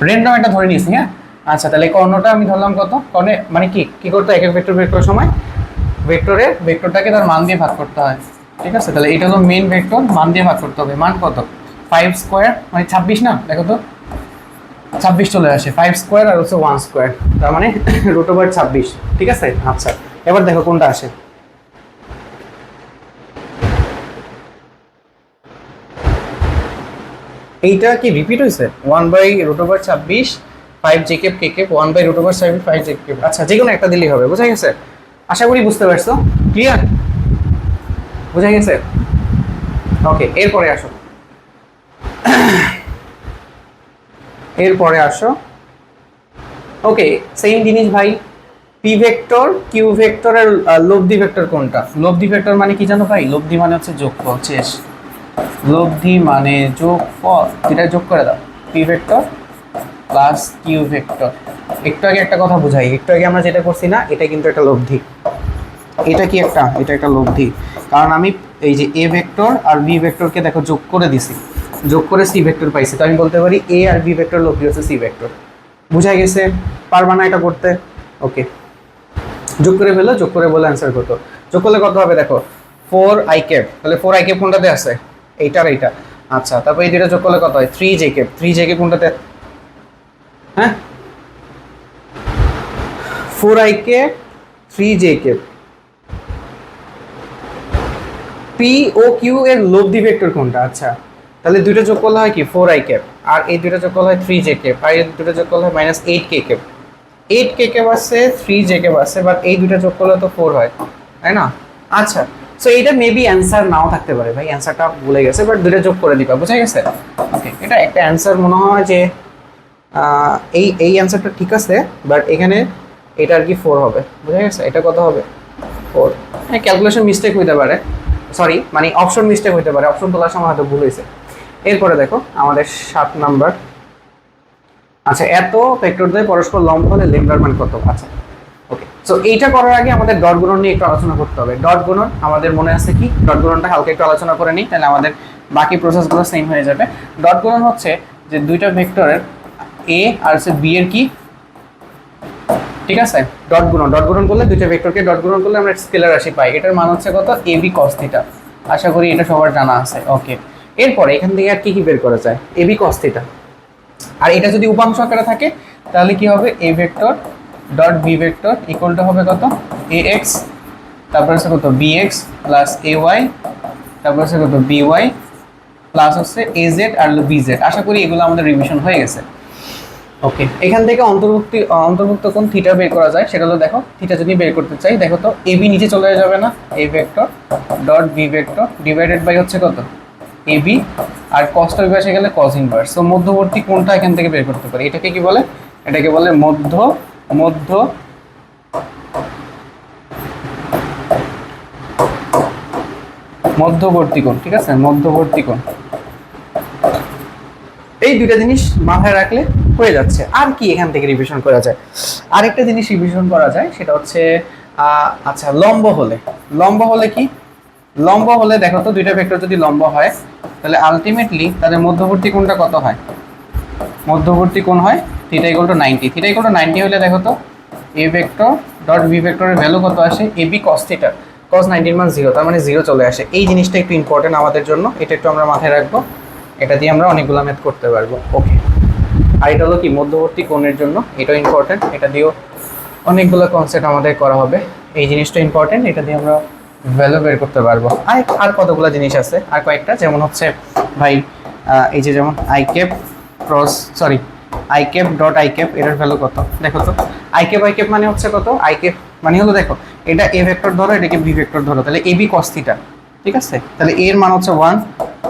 র্যান্ডম এটা ধরে নিয়েছি, হ্যাঁ। আচ্ছা, তাহলে কর্ণটা আমি ধরলাম কত, কর্ণে মানে কি করতে একক ভেক্টর বের করার সময় ভেক্টরটাকে তার মান দিয়ে ভাগ করতে হয়, ঠিক আছে। তাহলে এটা হলো মেইন ভেক্টর, মান দিয়ে ভাগ করতে হবে। মান কত? 5 স্কোয়ার মানে 26 না, দেখো তো 26 চলে আসে। 5 স্কোয়ার আর হচ্ছে 1 স্কোয়ার, তার মানে √26, ঠিক আছে। আচ্ছা, এবার দেখো কোনটা আসে। এইটা কি রিপিট হয়েছে? 1/√26 5 j cap k cap 1/√26 5 j cap. আচ্ছা, যে কোনো একটা দিলেই হবে, বুঝা গেছে? আশা করি বুঝতে পারছো, ক্লিয়ার, বুঝা গেছে? ওকে, এরপরে আসো। ওকে, সেম জিনিস ভাই। পি ভেক্টর কিউ ভেক্টরের লব্ধি ভেক্টর কোনটা? লব্ধি ভেক্টর মানে কি জানো ভাই? লব্ধি মানে হচ্ছে যোগফল, শেষ। লব্ধি মানে যোগফল, এটা যোগ করে দাও, P vector plus Q vector. একটু আগে একটা কথা বুঝাই, একটু আগে আমরা যেটা করছি না, এটা কিন্তু একটা লব্ধি। এটা কি একটা? এটা একটা লব্ধি, কারণ আমি এই যে এ ভেক্টর আর বি ভেক্টরকে দেখো যোগ করে দিছি, যোগ করে সি ভেক্টর পাইছি। তো আমি বলতে পারি এ আর বি ভেক্টর লব্ধি হচ্ছে সি ভেক্টর। বুঝা গেছে? পারবা না এটা করতে? ওকে, যোগ করে ফেলো, যোগ করে বলে অ্যান্সার কত। যোগ করলে কত হবে দেখো, 4i ক্যাপ। তাহলে 4i ক্যাপ কোনটাতে আছে? এইটা আর এইটা। আচ্ছা, তারপর এই দুটো যোগ করলে কত হয়? 3j cap. 3j ক্যাপ কোনটাতে? হ্যাঁ, 4i cap 3j cap. P ও কিউ এর লব্ধি ভেক্টর কোনটা? আচ্ছা, তাহলে দুটো যোগ করলে হয় কি 4i ক্যাপ, আর এই দুটো যোগ করলে হয় 3j ক্যাপ, আর এই দুটো যোগ করলে হয় -8k ক্যাপ। 8k ক্যাপ আছে, 3j ক্যাপ আছে, বাট এই দুটো যোগ করলে তো 4 হয়, তাই না? আচ্ছা, সো এইটা মেবি অ্যান্সার নাও থাকতে পারে ভাই, অ্যান্সারটা ভুলে গেছে, বাট দুটো যোগ করে দিবা, বুঝা গেছে? ওকে, এটা একটা অ্যান্সার মনে হয় যে এই অ্যান্সারটা ঠিক আছে, বাট এখানে এটা আর কি 4 হবে, বুঝা গেছে? এটা কত হবে? 4। হ্যাঁ, ক্যালকুলেশন মিস্টেক হইতে পারে, সরি মানে অপশন মিস্টেক হইতে পারে, অপশন তোলার সময় হয়তো ভুল হয়েছে। এরপরে দেখো আমাদের 7 নাম্বার। আচ্ছা, এত ভেক্টরদের পরস্পর লম্ব হলে ল্যামডার মান কত? আচ্ছা, ওকে, সো এইটা করার আগে আমাদের ডট গুণন নিয়ে একটু আলোচনা করতে হবে। ডট গুণন আমাদের মনে আছে কি? ডট গুণনটা হালকা একটু আলোচনা করে নিই, তাহলে আমাদের বাকি প্রসেসগুলো সেম হয়ে যাবে। ডট গুণন হচ্ছে যে দুইটা ভেক্টরের এ আর হচ্ছে বি এর কি, ঠিক আছে, ডট গুণন করলে দুইটা ভেক্টরকে ডট গুণন করলে আমরা স্কেলার রাশি পাই। এটার মান হচ্ছে কত? A B cos theta. আশা করি এটা সবার জানা আছে। ওকে, এরপরে এখান থেকে আর কি কি বের করা যায়? A B cos theta. আর এটা যদি উপাংশ আকারে থাকে তাহলে কি হবে? A vector dot B vector equal to হবে কত? এ এক্স, তারপর হচ্ছে কত? B X plus A Y, তারপর হচ্ছে কত? বি ওয়াই প্লাস হচ্ছে এ জেড আর বি জেড। আশা করি এগুলো আমাদের রিভিশন হয়ে গেছে। ওকে, এখান থেকে অন্তর্ভুক্ত কোণ থিটা বের করা যায়, সেটা হলো দেখো, থিটা যদি বের করতে চাই দেখো তো, এ বি নিচে চলে যাবে না, A vector dot B vector divided by হচ্ছে কত? এ বি, আর কসটা ওই পাশে গেলে কস ইনভার্স। সো মধ্যবর্তী কোণটা এখান থেকে বের করতে পারি। এটাকে কি বলে? এটাকে বলে মধ্যবর্তী কোণ, ঠিক আছে, মধ্যবর্তী কোণ। এই দুইটা জিনিস মাথায় রাখলে হয়ে যাচ্ছে। আর কি এখান থেকে রিভিশন করা যায়? আরেকটা জিনিস রিভিশন করা যায়, সেটা হচ্ছে আচ্ছা, লম্ব হলে কি? লম্ব হলে দেখো তো, দুইটা ভেক্টর যদি লম্ব হয় তাহলে আলটিমেটলি তাদের মধ্যবর্তী কোণটা কত হয়? মধ্যবর্তী কোণ হয় theta equal two 90। Theta equal two 90 হলে দেখো তো, এ ভেক্টর ডট বি ভেক্টরের ভ্যালু কত আসে? এ বি কস থিটা, কস 90 মান 0, তার মানে 0 চলে আসে। এই জিনিসটা একটু ইম্পর্টেন্ট আমাদের জন্য, এটা একটু আমরা মাথায় রাখবো, এটা দিয়ে আমরা অনেকগুলো ম্যাথ করতে পারবো। ওকে, আর এটা হলো কি? মধ্যবর্তী কোণের জন্য, এটাও ইম্পর্টেন্ট, এটা দিয়েও অনেকগুলো কনসেপ্ট আমাদের করা হবে। এই জিনিসটা ইম্পর্টেন্ট, এটা দিয়ে আমরা ভ্যালু বের করতে পারবো। আর কতগুলো জিনিস আছে, আর কয়েকটা, যেমন হচ্ছে ভাই এই যে যেমন I cap dot I cap, এটার ভ্যালু কত দেখো তো। আই ক্যাপ মানে হচ্ছে কত? আই ক্যাপ মানে হলো দেখো, এটা এ ভেক্টর ধরো, এটাকে বি ভেক্টর ধরো, তাহলে এ বি কস থিটা, ঠিক আছে। তাহলে এর মান হচ্ছে 1,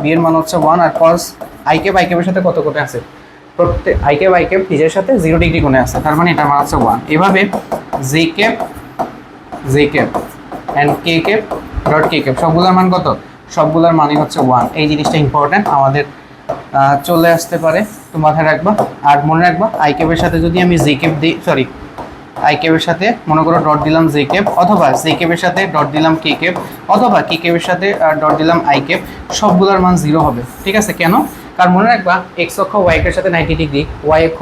বি এর মান হচ্ছে 1, আর কস আই ক্যাপের সাথে কত কোণে আছে? প্রত্যেক আই ক্যাপ নিজের সাথে 0 ডিগ্রি কোণে আছে, তার মানে এটার মান হচ্ছে 1। এভাবে J cap and K cap dot K cap, সবগুলোর মান কত? সবগুলোর মানই হচ্ছে 1। এই জিনিসটা ইম্পর্টেন্ট, আমাদের চলে আসতে পারে, তো মাথায় রাখবা। আর মনে রাখবা, আই ক্যাপের সাথে যদি আমি জি ক্যাপ দিই, আই ক্যাপের সাথে মনে করো ডট দিলাম জে ক্যাপ, অথবা জে ক্যাপের সাথে ডট দিলাম কে ক্যাপ, অথবা কে ক্যাপের সাথে ডট দিলাম আই ক্যাপ, সবগুলোর মান 0 হবে। ঠিক আছে, কেন? কারণ মনে রাখবা এক্স অক্ষ ওয়াই এর সাথে 90 ডিগ্রি, ওয়াই অক্ষ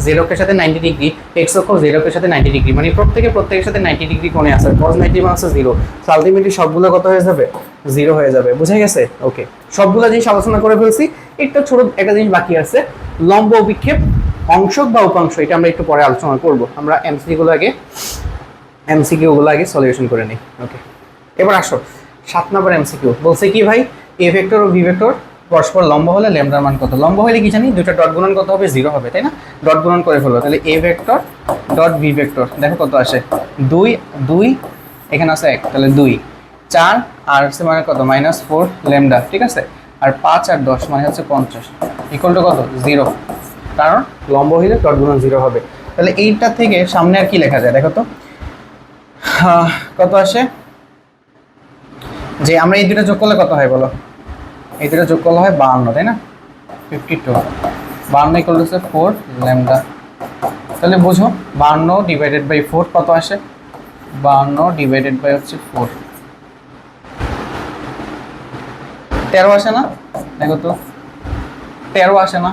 জেড অক্ষের সাথে 90 ডিগ্রি, এক্স অক্ষ জেড অক্ষের সাথে 90 ডিগ্রি, মানে প্রত্যেকের সাথে 90 ডিগ্রি কোণে আছে, cos 90 মান আছে 0। সো আলটিমেটলি সবগুলো কত হয়ে যাবে? 0 হয়ে যাবে। বুঝা গেছে? ওকে, সবগুলো জিনিস আলোচনা করে ফেলছি। একটু ছোট একটা জিনিস বাকি আছে, লম্ব অভিক্ষেপ অংশক বা উপাংশ, এটা আমরা একটু পরে আলোচনা করব। আমরা এমসিকিউ গুলো আগে সলিউশন করে নিই। ওকে, এবার আসো 7 নম্বর এমসিকিউ। বলছে কি ভাই, এ ভেক্টর ও বি ভেক্টর পরস্পর লম্ব হলে ল্যামডার মান কত? লম্ব হলে কি জানি, দুটো ডট গুণন কত হবে? 0 হবে, তাই না? ডট গুণন করে ফেলো, তাহলে A vector dot B vector, দেখো কত আসে, 2 এখানে আছে 1, তাহলে 2 4 আর হচ্ছে মানে কত, -4 ল্যামডা। ঠিক আছে, আর 5 আর 10 মানে হচ্ছে 50 ইকুয়াল টু কত? 0, কারণ লম্ব হইলে ডট গুণন 0 হবে। তাহলে এইটা থেকে সামনে আর কি লেখা যায় দেখো তো, কত আসে, যে আমরা এই দুটো যোগ করলে কত হয় বলো? এই দুটো যোগ করলে হয় 52, তাই না? 52, 52 ইকুয়াল টু 4 ল্যামডা। তাহলে বুঝো 52 ডিভাইডেড বাই 4 কত আসে? 52 ডিভাইডেড বাই হচ্ছে 4, 13 আসে না? দেখো তো 13 আসে না?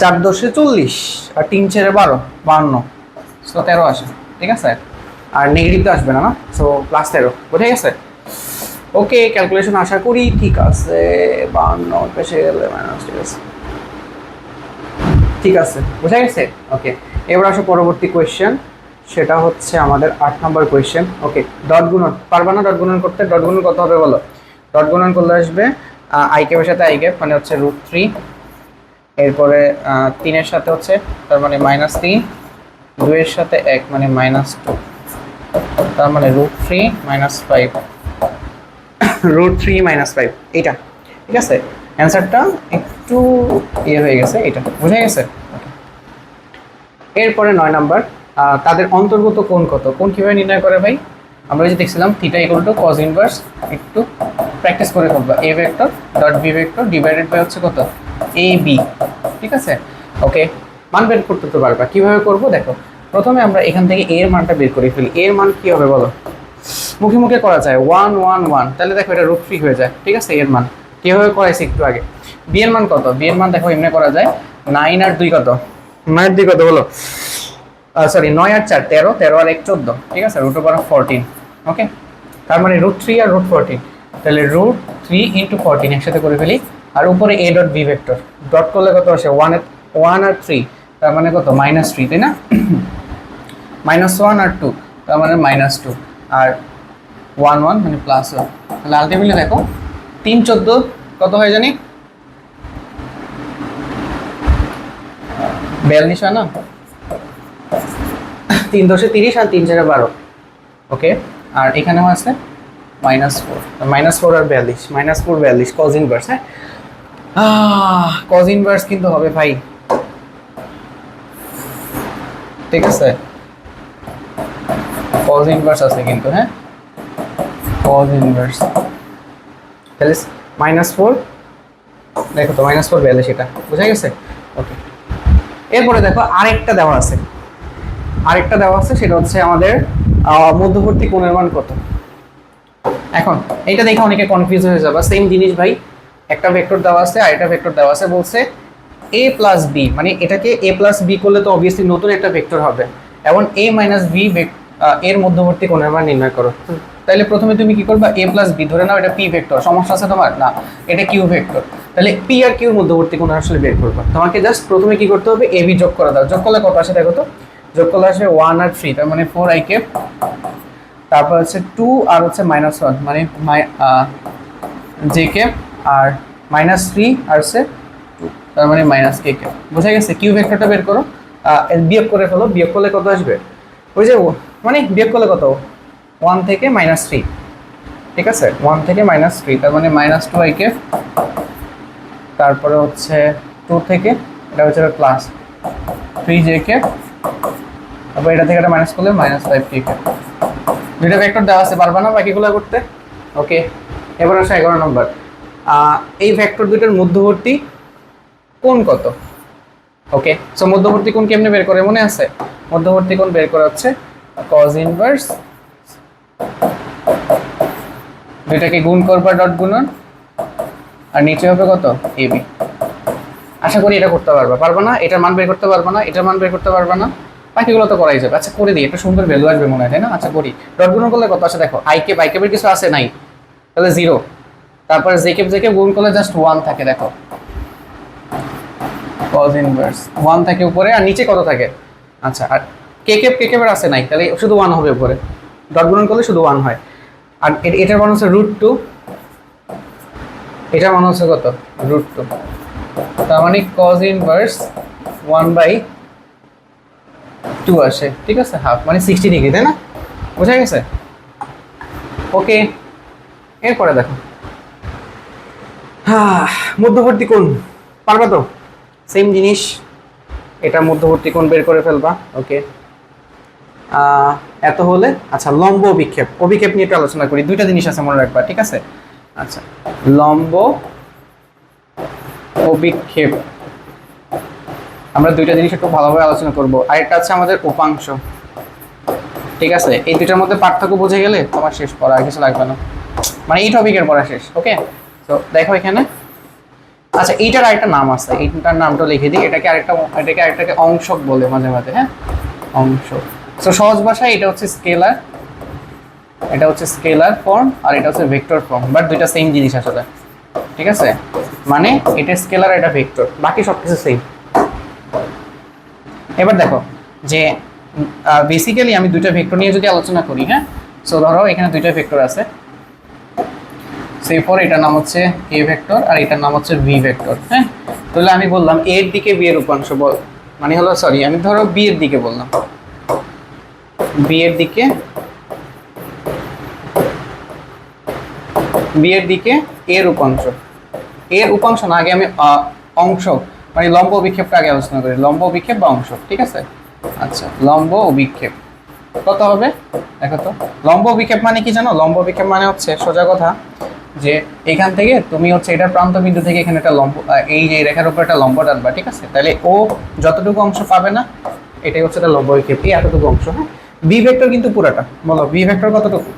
4 10 40 আর 3 4 12, 52, সো 13 আসে। ঠিক আছে, আর নেগেটিভ তো আসবে না, না? সো +13, বুঝে গেছে? ওকে, ক্যালকুলেশন আশা করি ঠিক আছে। 52 পেশে গেলে মাইনাস, ঠিক আছে, ঠিক আছে, বুঝা গেছে? ওকে, এবার আসো পরবর্তী কোয়েশ্চেন, সেটা হচ্ছে আমাদের 8 নম্বর কোয়েশ্চেন। ওকে, ডট গুণন পারবা না? ডট গুণন করতে, ডট গুণন কত হবে বলো? ডট গুণন করলে আসবে আই ক্যাপের সাথে আই ক্যাপ, মানে হচ্ছে √3, এরপরে 3 এর সাথে হচ্ছে তার মানে -3, 2 এর সাথে 1 মানে -2, তার মানে √3 -5, √3 -5, এটা। ঠিক আছে, অ্যান্সারটা একটু ইয়ে হয়ে গেছে, এটা বুঝে গেছে? এরপরে 9 নাম্বার, তাদের অন্তর্গত কোণ কত? কোণ কিভাবে নির্ণয় করে ভাই? আমরা যে দেখছিলাম theta equal to cos inverse, একটু প্র্যাকটিস করে ফেলবা। A vector dot B vector divided by হচ্ছে কত? A B. ঠিক আছে, ওকে, মান বের করতে তো পারবা। কিভাবে করব দেখো, প্রথমে আমরা এখান থেকে এর মানটা বের করে ফেলি। এর মান কি হবে বলো? মুখে মুখে করা যায়, 1 1 1, তাহলে দেখো এটা √3 হয়ে যায়। ঠিক আছে, এর মান কিভাবে করাইছি একটু আগে। বি এর মান কত? বি এর মান দেখো এমনি করা যায়, 9 আর 2 কত? 9 আর 2 কত বলো? সরি, 9 আর 4 13, 13 আর 1 14। ঠিক আছে, √14। ওকে, তার মানে √3 আর √14, তাহলে √3 × 14 একসাথে করে ফেলি। আর উপরে a dot B vector, dot করলে কত আসে? 1 আর 3, তার মানে কত? -3, তাই না? -1 আর 2, তার মানে -2, আর 1 1 মানে +1। তাহলে আলটিমেটলি দেখো 3 14 কত হয় জানি? 42 হয় না? 3 10 30 আর 3 4 12। ওকে, আর এখানেও আছে -4, -4 আর 42, -4 42 cos ইনভার্স। হ্যাঁ, cos ইনভার্স কিন্তু হবে ভাই। ঠিক আছে, cos ইনভার্স আছে কিন্তু, হ্যাঁ, cos ইনভার্স। তাহলে -4, দেখো তো -4 42, এটা বুঝা গেছে? ওকে, এরপরে দেখো আরেকটা দেওয়া আছে, সেটা হচ্ছে আমাদের মধ্যবর্তী কোণের মান কত। এখন এইটা দেখে অনেকে কনফিউজ হয়ে যাবে। সেম জিনিস ভাই, একটা ভেক্টর দেওয়া আছে আর একটা ভেক্টর দেওয়া আছে, বলছে a প্লাস বি, মানে এটাকে a প্লাস বি করলে তো অবভিয়াসলি নতুন একটা ভেক্টর হবে, এবং a মাইনাস বি এর মধ্যবর্তী কোণের মান নির্ণয় করো। তাহলে প্রথমে তুমি কি করবা? a প্লাস বি ধরে নাও এটা p ভেক্টর, সমস্যা আছে তোমার? না, এটা q ভেক্টর। তাহলে p আর q মধ্যবর্তী কোণ আসলে বের করবা। তোমাকে জাস্ট প্রথমে কি করতে হবে? a b যোগ করে দাও। যোগ করলে কত আসে দেখো তো? যোগ করলে আসে 1 আর 3, তার মানে 4 i ক্যাপ, তারপর হচ্ছে 2 আর হচ্ছে -1 মানে জে ক্যাপ, আর -3 আর হচ্ছে 2, তার মানে -k ক্যাপ। বোঝা গেছে? কিউ ভেক্টরটা বের করো, বিয়োগ করে ফেলো। বিয়োগ করলে কত আসবে? ওই যে মানে বিয়োগ করলে কত? 1 থেকে -3। ঠিক আছে, 1 থেকে -3, তার মানে -2 i ক্যাপ, তারপরে হচ্ছে 2 থেকে এটা হচ্ছে প্লাস 3 জে ক্যাপ, তারপর এটা থেকে এটা মাইনাস করলে -5 k ক্যাপ। দুইটা ভেক্টর দেওয়া আছে, পারবা না বাকিগুলো করতে? ওকে, এবার আসে 11 নম্বর। এই ভেক্টর দুইটার মধ্যবর্তী কোণ কত? ওকে, সো মধ্যবর্তী কোণ কেমনে বের করে মনে আছে? মধ্যবর্তী কোণ বের করা হচ্ছে cos ইনভার্স, দুইটাকে গুণ করবা ডট গুণন, আর নিচে হবে কত ab। আশা করি এটা করতে পারবা, পারবা না? এটার মান বের করতে পারবা না, এটার মান বের করতে পারবা না, বাকিগুলো তো করাই যাবে। আচ্ছা করে দিই, একটা সুন্দর ভ্যালু আসবে মনে হয়, তাই না? আচ্ছা করি, ডট গুণন করলে কত আসে দেখো, আই কেপের কিছু আছে নাই, তাহলে 0, তারপরে জে কেপ গুণ করলে জাস্ট 1 থাকে, দেখো cos ইনভার্স 1 থাকে উপরে, আর নিচে কত থাকে? আচ্ছা, আর কে কেপের আছে নাই, তাহলে শুধু 1 হবে উপরে, ডট গুণন করলে শুধু 1 হয়। আর এটার মান হচ্ছে √2, এটার মান হচ্ছে কত √2, তার মানে cos ইনভার্স 1/2 আসে, ঠিক আছে, হাফ মানে 60 ডিগ্রি, তাই না? বোঝা গেছে? ওকে, এরপরে দেখো মধ্যবর্তী কোণ পারবা তো? সেম জিনিস, এটা মধ্যবর্তী কোণ বের করে ফেলবা। ওকে, এত হলে আচ্ছা লম্ব অভিক্ষেপ নিয়ে একটু আলোচনা করি, দুইটা জিনিস আছে মনে রাখবা, ঠিক আছে? আচ্ছা, লম্ব অভিক্ষেপ, আমরা দুইটা জিনিস একটু ভালোভাবে আলোচনা করব। আরেকটা আছে আমাদের উপাংশ, ঠিক আছে? এই দুইটার মধ্যে পার্থক্য বুঝে গেলে তোমার শেষ পড়া, আর কিছু লাগবে না, মানে এই টপিকের পড়া শেষ। ওকে, তো দেখো এখানে, আচ্ছা এইটার আরেকটা নাম আছে, এইটার নামটা লিখে দিই, এটাকে আরেকটাকে অংশক বলে মাঝে মাঝে, হ্যাঁ অংশক। তো সহজ ভাষায় এটা হচ্ছে স্কেলার ফর্ম, আর এটা হচ্ছে ভেক্টর ফর্ম, বাট দুইটা সেম জিনিস আসলে, ঠিক আছে? মানে এটা স্কেলার, এটা ভেক্টর, বাকি সব কিছু সেম। এবার দেখো যে বেসিক্যালি আমি দুইটা ভেক্টর নিয়ে যদি আলোচনা করি, হ্যাঁ, সো ধরো এখানে দুইটা ভেক্টর আছে, এরপর এটার নাম হচ্ছে এ ভেক্টর আর এটার নাম হচ্ছে ভি ভেক্টর, হ্যাঁ। তাহলে আমি বললাম এর দিকে বি এর উপাংশ বল, মানে হলো সরি আমি ধরো বি এর দিকে বললাম, বি এর দিকে এর উপাংশ না, আগে আমি অংশ মানে লম্ব অভিক্ষেপটা আগে আলোচনা করি, লম্ব অভিক্ষেপ বা অংশ, ঠিক আছে? আচ্ছা, লম্ব অভিক্ষেপ কত হবে দেখো তো। লম্ব অভিক্ষেপ মানে কি জানো? লম্ব অভিক্ষেপ মানে হচ্ছে সোজা কথা যে এখান থেকে তুমি হচ্ছে এটার প্রান্ত বিন্দু থেকে এখানে একটা লম্ব, এই যে রেখার উপর একটা লম্ব টানবা, ঠিক আছে? তাহলে ও যতটুকু অংশ পাবে না, এটাই হচ্ছে একটা লম্ব অভিক্ষেপ, এই এতটুকু অংশ, হ্যাঁ। বি ভেক্টর কিন্তু পুরোটা, বলো বি ভেক্টর কতটুকু?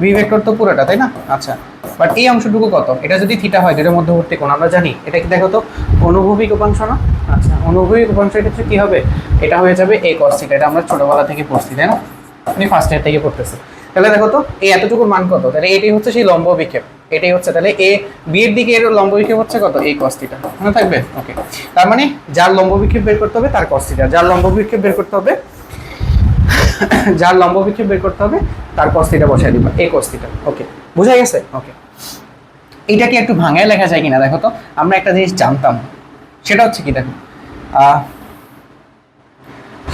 বি ভেক্টর তো পুরোটা, তাই না? আচ্ছা, বাট এই অংশটুকু কত? এটা যদি থিটা হয়, যেটা মধ্যবর্তী কোণ, আমরা জানি এটা কি দেখো তো অনুভূমিক উপাংশ না? আচ্ছা, অনুভূমিক উপাংশ এটা হচ্ছে কি হবে? এটা হয়ে যাবে a cos থিটা, এটা আমরা ছোটবেলা থেকে পড়ছি, তাই না? আমি ফার্স্ট ইয়ার থেকে পড়তেছি। তাহলে দেখো তো এই এতটুকুর মান কত? তাহলে এটাই হচ্ছে সেই লম্ব অভিক্ষেপ, এটাই হচ্ছে, তাহলে এ বি এর দিকে এর লম্ব অভিক্ষেপ হচ্ছে কত? a cos থিটা, মনে থাকবে? ওকে, তার মানে যার লম্ব অভিক্ষেপ বের করতে হবে তার cos থিটা, যার লম্ব অভিক্ষেপ বের করতে হবে তার cos থিটা বসায় দিবা, a cos থিটা। ওকে, বোঝা গেছে? ওকে, এইটাকে একটু ভাঙায় লেখা যায় কিনা দেখো তো। আমরা একটা জিনিস জানতাম, সেটা হচ্ছে কি দেখো,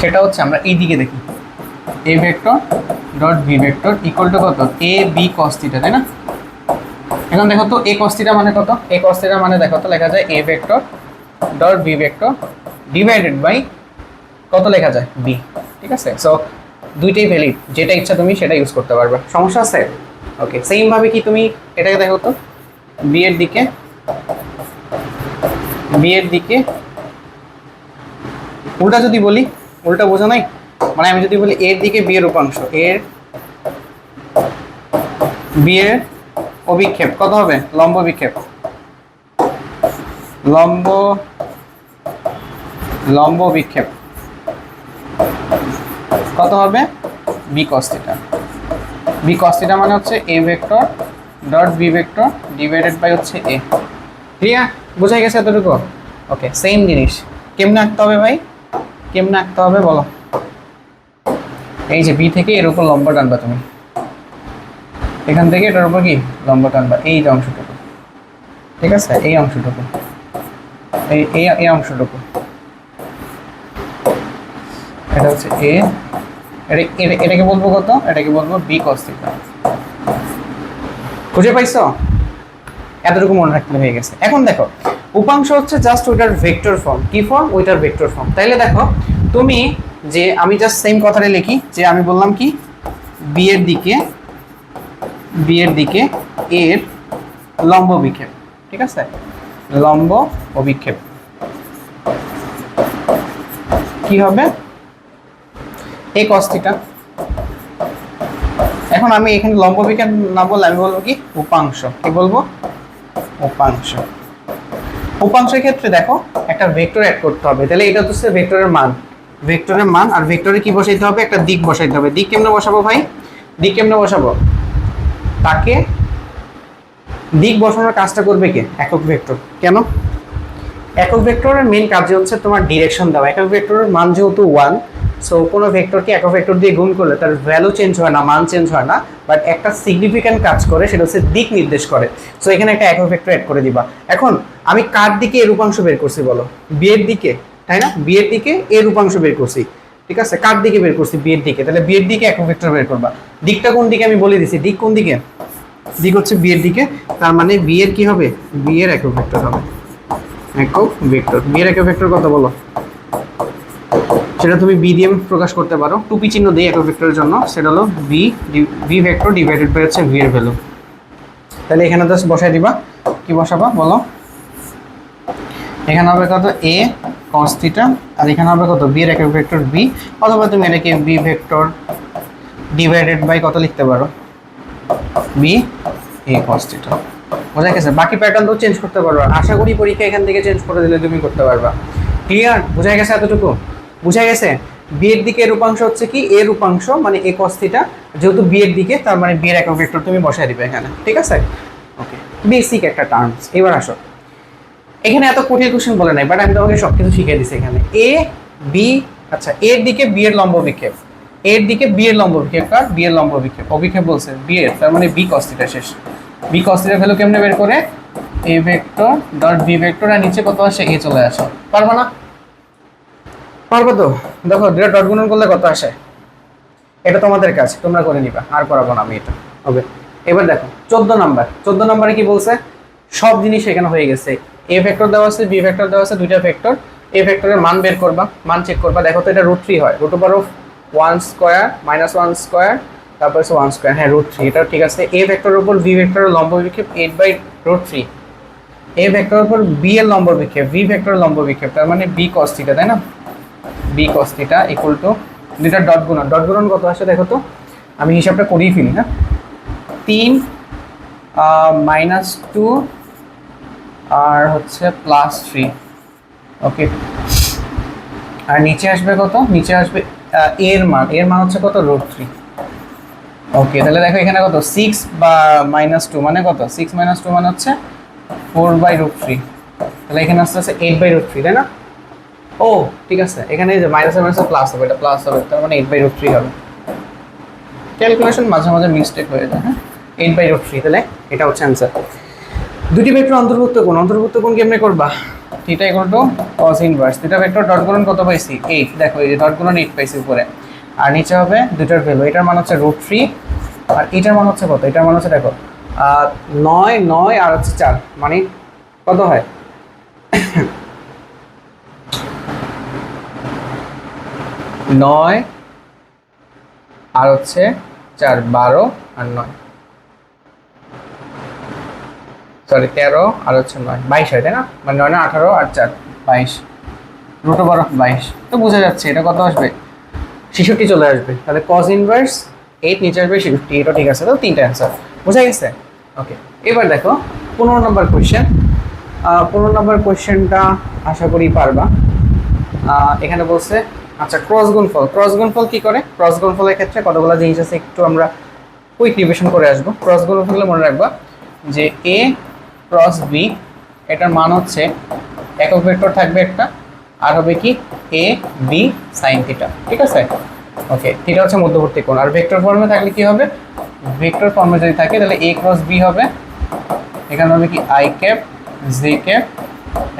সেটা হচ্ছে আমরা এই দিকে দেখি a vector dot b vector equal two কত? a b cos থিটা, তাই না? এখন দেখো তো a cos থিটা মানে কত? a cos থিটা মানে দেখো তো লেখা যায় a vector dot b vector divided by কত লেখা যায়? b, ঠিক আছে? সো দুইটাই ভ্যালিড, যেটা ইচ্ছা তুমি সেটা ইউজ করতে পারবে, সমস্যা আছে? ওকে, সেম ভাবে কি তুমি এটাকে দেখো তো b এর দিকে উল্টা যদি বলি, উল্টা বোঝা নাই, মানে আমি যদি বলি এর দিকে বি এর উপাংশ, বি এর অভিক্ষেপ কত হবে? লম্ব অভিক্ষেপ, লম্ব অভিক্ষেপ কত হবে? B cos theta. B cos theta মানে হচ্ছে a vector dot B vector divided by হচ্ছে a। ক্লিয়ার? বোঝা গেছে এতটুকু? ওকে, সেম জিনিস কেমনে আঁকতে হবে ভাই? কেমনে আঁকতে হবে বলো? এই যে বি থেকে এর উপর লম্ব টানবা তুমি, এখান থেকে এটার উপর কি লম্ব টানবা, এই যে অংশটুকু, ঠিক আছে? এই অংশটুকু, এই অংশটুকু, এটা হচ্ছে a, এটাকে বলবো কত? এটাকে বলবো b cos থিটা। বুঝে পাইছো? এতটুকু মনে রাখতে হয়ে গেছে। এখন দেখো উপাংশ হচ্ছে জাস্ট ওইটার ভেক্টর ফর্ম, কি ফর্ম? ওইটার ভেক্টর ফর্ম। তাইলে দেখো তুমি যে আমি জাস্ট সেম কথাটা লিখি, যে আমি বললাম কি বি এর দিকে এর লম্ব অভিক্ষেপ, ঠিক আছে? লম্ব অভিক্ষেপ কি হবে a cos থিটা। এখন আমি এখানে লম্ব বিজ্ঞান না বললে আমি বলবো কি উপাংশ, কি বলবো উপাংশ। উপাংশের ক্ষেত্রে দেখো একটা ভেক্টর অ্যাড করতে হবে, তাহলে এটা হচ্ছে ভেক্টরের মান, ভেক্টরের মান, আর ভেক্টরে কি বসাইতে হবে একটা দিক বসাইতে হবে। দিক কেমনে বসাবো ভাই, দিক কেমনে বসাবো, তাকে দিক বসানোর কাজটা করবে কে একক ভেক্টর। কেন, একক ভেক্টরের মেইন কাজ হচ্ছে তোমার ডিরেকশন দেওয়া। একক ভেক্টরের মান যেহেতু 1, সো কোনো ভেক্টরকে একক ভেক্টর দিয়ে গুণ করলে তার ভ্যালু চেঞ্জ হয় না, মান চেঞ্জ হয় না, বাট একটা সিগনিফিক্যান্ট কাজ করে, সেটা হচ্ছে দিক নির্দেশ করে। সো এখানে একটা একক ভেক্টর অ্যাড করে দিবা। এখন আমি কার দিকে এর উপাংশ বের করছি বলো, বি এর দিকে, তাই না, বি এর দিকে এর উপাংশ বের করছি, ঠিক আছে, কার দিকে বের করছি বি এর দিকে, তাহলে বি এর দিকে একক ভেক্টর বের করবা। দিকটা কোন দিকে আমি বলে দিছি, দিক কোন দিকে, দিক হচ্ছে বি এর দিকে, তার মানে বি এর কি হবে, বি এর একক ভেক্টর হবে, একক ভেক্টর। বি এর একক ভেক্টর কত বলো, সেটা তুমি বি দিয়ে প্রকাশ করতে পারো, টুপি চিহ্ন দিয়ে একক ভেক্টরের জন্য, সেটা হলো B, B vector divided by হচ্ছে ভি এর ভ্যালু। তাহলে এখানে জাস্ট বসাই দিবা, কি বসাবা বলো, এখানে হবে কত a cos থিটা, আর এখানে হবে কত বি এর একক ভেক্টর বি, অথবা তুমি এটাকে বি ভেক্টর ডিভাইডেড বাই কত লিখতে পারো, বি a cos থিটা। বোঝা গেছে, বাকি প্যাটার্ন তো চেঞ্জ করতে পারবা, আশা করি পরীক্ষা এখান থেকে চেঞ্জ করে দিলে তুমি করতে পারবা। ক্লিয়ার, বোঝা গেছে এতটুকু, বোঝা গেছে। বি এর দিকে এর উপাংশ হচ্ছে কি এর উপাংশ, মানে a cos থিটা, যেহেতু বি এর দিকে তার মানে বি এর একক ভেক্টর তুমি বসাই দিবে এখানে, ঠিক আছে। ওকে, বেসিক একটা টার্মস। এবার আসো, এখানে এত কঠিন কোশ্চেন বলে নাই, বাট আমি তোমাকে সবকিছু শিখিয়ে দিচ্ছি এখানে। এ বি, আচ্ছা এর দিকে বি এর লম্ব বিক্ষেপ, এর দিকে বি এর লম্ব বিক্ষেপ, কার বি এর লম্ব বিক্ষেপ, অভিক্ষেপ বলছে বি এর, তার মানে বি cos থিটা শেষ। বি cos থিটা ভ্যালু কেমনে বের করে, A vector dot B vector, আর নিচে কত আসে এ চলে আসে, পারবা না, পারবো তো, দেখো দুটো ডট গুণন করলে কত আসে, এটা তোমাদের কাজ, তোমরা করে নিবা, আর করাবো না আমি এটা। ওকে, এবার দেখো 14 নাম্বার, 14 নাম্বারে কি বলছে, সব জিনিস এখানে হয়ে গেছে, এ ভেক্টর দেওয়া আছে, বি ভেক্টর দেওয়া আছে, দুইটা ভেক্টর, এ ভেক্টরের মান বের করবা, মান চেক করবা, দেখো তো এটা √3 হয়, √1 স্কয়ার মাইনাস 1 স্কয়ার তারপর 1 স্কয়ার, হ্যাঁ √3, এটা ঠিক আছে। এ ভেক্টরের উপর বি ভেক্টরের লম্ব বিক্ষেপ 8/√3, এ ভেক্টরের উপর বি এর লম্ব বিক্ষেপ, বি ভেক্টরের লম্ব বিক্ষেপ, তার মানে বি cos থিটা, তাই না, B cos theta equal to দুইটা ডট গুণন, ডট গুণন কত আসে দেখো তো, আমি হিসাবটা করেই ফেলি, হ্যাঁ 3 -2 আর হচ্ছে +3, ওকে, আর নিচে আসবে কত, নিচে আসবে এর মান, এর মান হচ্ছে কত √3, ওকে। তাহলে দেখো এখানে কত 6 বা -2 মানে কত, 6 - 2 মানে হচ্ছে 4/√3, তাহলে এখানে আসছে 8/√3, তাই না, ও ঠিক আছে, এখানে যে মাইনাসে মাইনাসে প্লাস হবে, এটা প্লাস হবে, তার মানে 8/√3 হবে। ক্যালকুলেশন মাঝে মাঝে মিস্টেক হয়ে যায়, হ্যাঁ 8/√3, তাহলে এটা হচ্ছে অ্যান্সার। দুটি ভেক্টর অন্তর্ভুক্ত কোণ, অন্তর্ভুক্ত কোণ কেমনে করবা, theta equal to cos inverse, দুটা ভেক্টর ডট গুণন কত পাইছি 8, দেখো এই যে ডট গুণন 8 পাইছি উপরে, আর নিচে হবে দুটার ভ্যালু, এটার মান হচ্ছে √3 আর এটার মান হচ্ছে কত, এটার মান হচ্ছে দেখো 9 9 আর হচ্ছে 4, মানে কত হয় 9 আর হচ্ছে 4, 12 আর 9, সরি 13 আর হচ্ছে 9, 22 হয়, তাই না, মানে 9 18 আর 4 22, √22, তো বোঝা যাচ্ছে এটা কত আসবে 66 চলে আসবে। তাহলে cos ইনভার্স 8 নিচে আসবে 66, এটা ঠিক আছে, তো তিনটা অ্যান্সার বোঝা গেছে। ওকে, এবার দেখো 15 নম্বর কোয়েশ্চেন, 15 নম্বর কোয়েশ্চেনটা আশা করি পারবা। এখানে বলছে আচ্ছা ক্রস গুণফল, ক্রস গুণফল কি করে, ক্রস গুণফলের ক্ষেত্রে কতগুলো জিনিস আছে একটু আমরা কুইক রিভিশন করে আসবো। ক্রস গুণফল মনে রাখবা যে a ক্রস b, এটার মান হচ্ছে একক ভেক্টর থাকবে একটা, আর হবে কি a b sin থিটা, ঠিক আছে। ওকে, থিটা হচ্ছে মধ্যবর্তী কোণ, আর ভেক্টর ফর্মে থাকলে কি হবে, ভেক্টর ফর্মে যদি থাকে তাহলে a ক্রস b হবে, এখানে হবে কি i cap j cap